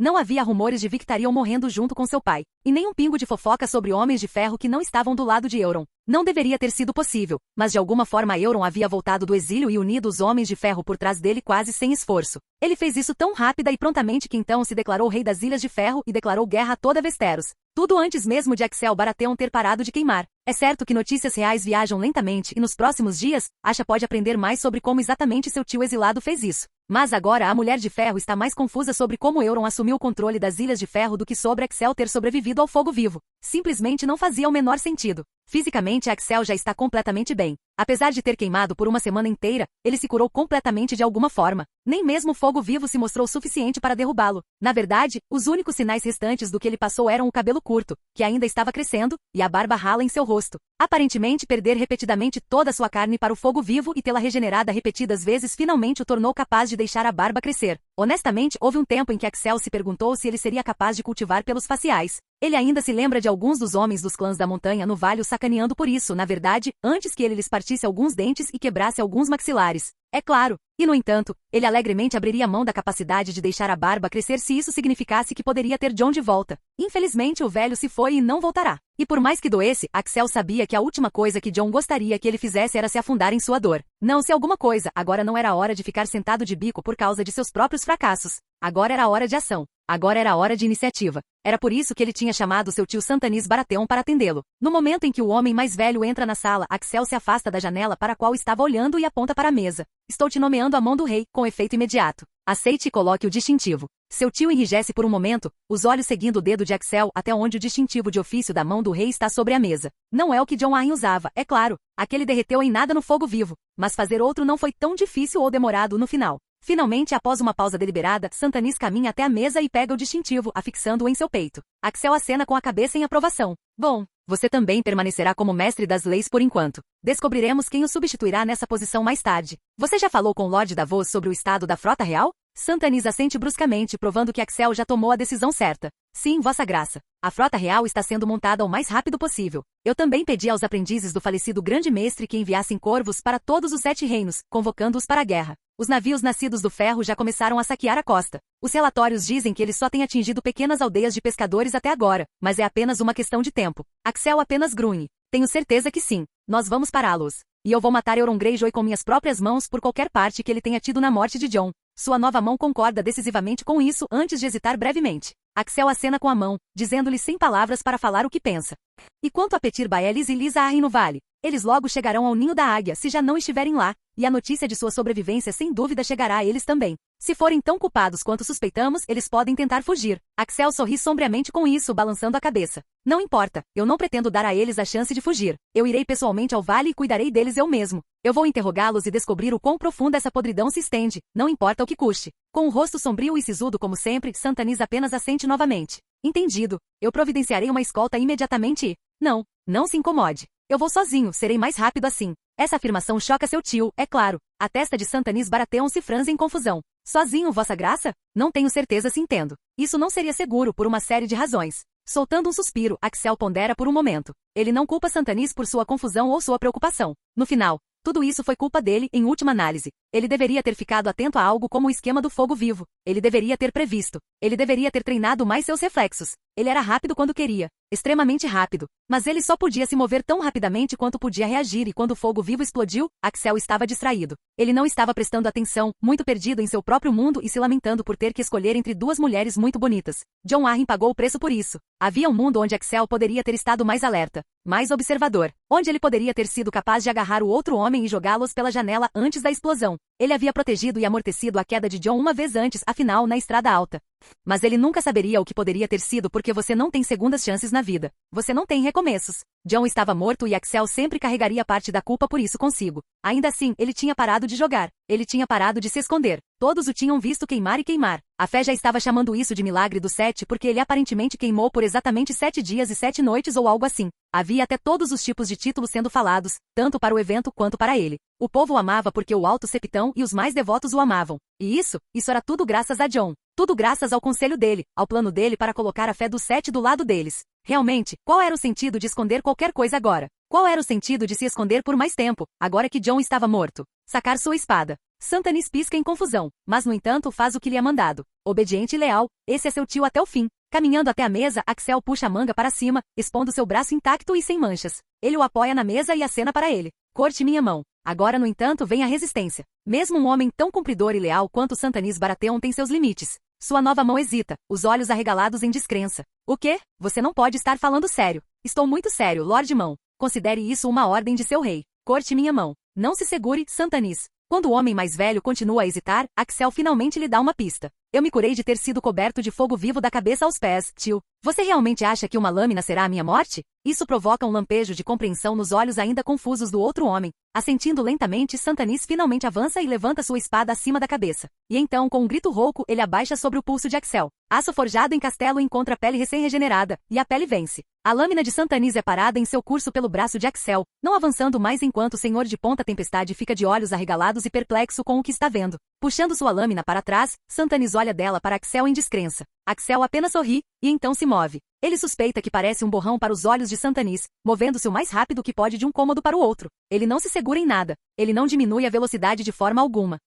Não havia rumores de Victarion morrendo junto com seu pai, e nem um pingo de fofoca sobre homens de ferro que não estavam do lado de Euron. Não deveria ter sido possível, mas de alguma forma Euron havia voltado do exílio e unido os homens de ferro por trás dele quase sem esforço. Ele fez isso tão rápida e prontamente que então se declarou rei das Ilhas de Ferro e declarou guerra a toda Westeros. Tudo antes mesmo de Axel Baratheon ter parado de queimar. É certo que notícias reais viajam lentamente e nos próximos dias, Asha pode aprender mais sobre como exatamente seu tio exilado fez isso. Mas agora a Mulher de Ferro está mais confusa sobre como Euron assumiu o controle das Ilhas de Ferro do que sobre Axel ter sobrevivido ao fogo vivo. Simplesmente não fazia o menor sentido. Fisicamente Axel já está completamente bem. Apesar de ter queimado por uma semana inteira, ele se curou completamente de alguma forma. Nem mesmo o fogo vivo se mostrou suficiente para derrubá-lo. Na verdade, os únicos sinais restantes do que ele passou eram o cabelo curto, que ainda estava crescendo, e a barba rala em seu rosto. Aparentemente perder repetidamente toda a sua carne para o fogo vivo e tê-la regenerada repetidas vezes finalmente o tornou capaz de deixar a barba crescer. Honestamente, houve um tempo em que Axel se perguntou se ele seria capaz de cultivar pelos faciais. Ele ainda se lembra de alguns dos homens dos clãs da montanha no vale o sacaneando por isso, na verdade, antes que ele lhes partisse alguns dentes e quebrasse alguns maxilares. É claro. E no entanto, ele alegremente abriria mão da capacidade de deixar a barba crescer se isso significasse que poderia ter Jon de volta. Infelizmente o velho se foi e não voltará. E por mais que doesse, Axel sabia que a última coisa que Jon gostaria que ele fizesse era se afundar em sua dor. Não se alguma coisa, agora não era hora de ficar sentado de bico por causa de seus próprios fracassos. Agora era a hora de ação. Agora era a hora de iniciativa. Era por isso que ele tinha chamado seu tio Santanis Baratheon para atendê-lo. No momento em que o homem mais velho entra na sala, Axel se afasta da janela para a qual estava olhando e aponta para a mesa. Estou te nomeando a mão do rei, com efeito imediato. Aceite e coloque o distintivo. Seu tio enrijece por um momento, os olhos seguindo o dedo de Axel até onde o distintivo de ofício da mão do rei está sobre a mesa. Não é o que Jon Arryn usava, é claro. Aquele derreteu em nada no fogo vivo. Mas fazer outro não foi tão difícil ou demorado no final. Finalmente, após uma pausa deliberada, Santanis caminha até a mesa e pega o distintivo, afixando-o em seu peito. Axel acena com a cabeça em aprovação. Bom, você também permanecerá como mestre das leis por enquanto. Descobriremos quem o substituirá nessa posição mais tarde. Você já falou com Lord Davos sobre o estado da frota real? Santanis assente bruscamente, provando que Axel já tomou a decisão certa. Sim, Vossa Graça. A frota real está sendo montada o mais rápido possível. Eu também pedi aos aprendizes do falecido grande mestre que enviassem corvos para todos os 7 reinos, convocando-os para a guerra. Os navios nascidos do ferro já começaram a saquear a costa. Os relatórios dizem que eles só têm atingido pequenas aldeias de pescadores até agora, mas é apenas uma questão de tempo. Axel apenas grunhe. Tenho certeza que sim. Nós vamos pará-los. E eu vou matar Euron Greyjoy com minhas próprias mãos por qualquer parte que ele tenha tido na morte de Jon. Sua nova mão concorda decisivamente com isso antes de hesitar brevemente. Axel acena com a mão, dizendo-lhe sem palavras para falar o que pensa. E quanto a Petyr Baelis e Lysa Arryn no vale? Eles logo chegarão ao ninho da águia se já não estiverem lá, e a notícia de sua sobrevivência sem dúvida chegará a eles também. Se forem tão culpados quanto suspeitamos, eles podem tentar fugir. Axel sorri sombriamente com isso, balançando a cabeça. Não importa, eu não pretendo dar a eles a chance de fugir. Eu irei pessoalmente ao vale e cuidarei deles eu mesmo. Eu vou interrogá-los e descobrir o quão profunda essa podridão se estende, não importa o que custe. Com o rosto sombrio e sisudo como sempre, Santanis apenas assente novamente. Entendido. Eu providenciarei uma escolta imediatamente e... Não se incomode. Eu vou sozinho, serei mais rápido assim. Essa afirmação choca seu tio, é claro. A testa de Santanis Baratheon se franze em confusão. Sozinho, Vossa Graça? Não tenho certeza se entendo. Isso não seria seguro por uma série de razões. Soltando um suspiro, Axel pondera por um momento. Ele não culpa Santanis por sua confusão ou sua preocupação. No final, tudo isso foi culpa dele, em última análise. Ele deveria ter ficado atento a algo como o esquema do fogo vivo. Ele deveria ter previsto. Ele deveria ter treinado mais seus reflexos. Ele era rápido quando queria. Extremamente rápido. Mas ele só podia se mover tão rapidamente quanto podia reagir e quando o fogo vivo explodiu, Axel estava distraído. Ele não estava prestando atenção, muito perdido em seu próprio mundo e se lamentando por ter que escolher entre 2 mulheres muito bonitas. Jon Arryn pagou o preço por isso. Havia um mundo onde Axel poderia ter estado mais alerta, mais observador, onde ele poderia ter sido capaz de agarrar o outro homem e jogá-los pela janela antes da explosão. Ele havia protegido e amortecido a queda de Jon uma vez antes, afinal, na Estrada Alta. Mas ele nunca saberia o que poderia ter sido porque você não tem segundas chances na vida. Você não tem recomeços. John estava morto e Axel sempre carregaria parte da culpa por isso consigo. Ainda assim, ele tinha parado de jogar. Ele tinha parado de se esconder. Todos o tinham visto queimar e queimar. A fé já estava chamando isso de milagre do 7 porque ele aparentemente queimou por exatamente 7 dias e 7 noites ou algo assim. Havia até todos os tipos de títulos sendo falados, tanto para o evento quanto para ele. O povo o amava porque o alto septão e os mais devotos o amavam. E isso era tudo graças a John. Tudo graças ao conselho dele, ao plano dele para colocar a fé do 7 do lado deles. Realmente, qual era o sentido de esconder qualquer coisa agora? Qual era o sentido de se esconder por mais tempo, agora que John estava morto? Sacar sua espada. Santanis pisca em confusão, mas no entanto faz o que lhe é mandado. Obediente e leal, esse é seu tio até o fim. Caminhando até a mesa, Axel puxa a manga para cima, expondo seu braço intacto e sem manchas. Ele o apoia na mesa e acena para ele. Corte minha mão. Agora, no entanto, vem a resistência. Mesmo um homem tão cumpridor e leal quanto Santanis Baratheon tem seus limites. Sua nova mão hesita, os olhos arregalados em descrença. O quê? Você não pode estar falando sério. Estou muito sério, Lorde Mão. Considere isso uma ordem de seu rei. Corte minha mão. Não se segure, Santanis. Quando o homem mais velho continua a hesitar, Axel finalmente lhe dá uma pista. Eu me curei de ter sido coberto de fogo vivo da cabeça aos pés, tio. Você realmente acha que uma lâmina será a minha morte? Isso provoca um lampejo de compreensão nos olhos ainda confusos do outro homem. Assentindo lentamente, Santanis finalmente avança e levanta sua espada acima da cabeça. E então, com um grito rouco, ele abaixa sobre o pulso de Axel. Aço forjado em castelo encontra a pele recém-regenerada, e a pele vence. A lâmina de Santanis é parada em seu curso pelo braço de Axel, não avançando mais enquanto o Senhor de Ponta Tempestade fica de olhos arregalados e perplexo com o que está vendo. Puxando sua lâmina para trás, Santanis olha dela para Axel em descrença. Axel apenas sorri, e então se move. Ele suspeita que parece um borrão para os olhos de Santanis, movendo-se o mais rápido que pode de um cômodo para o outro. Ele não se segura em nada. Ele não diminui a velocidade de forma alguma.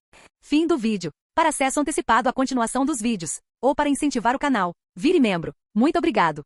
Fim do vídeo. Para acesso antecipado à continuação dos vídeos, ou para incentivar o canal, vire membro. Muito obrigado.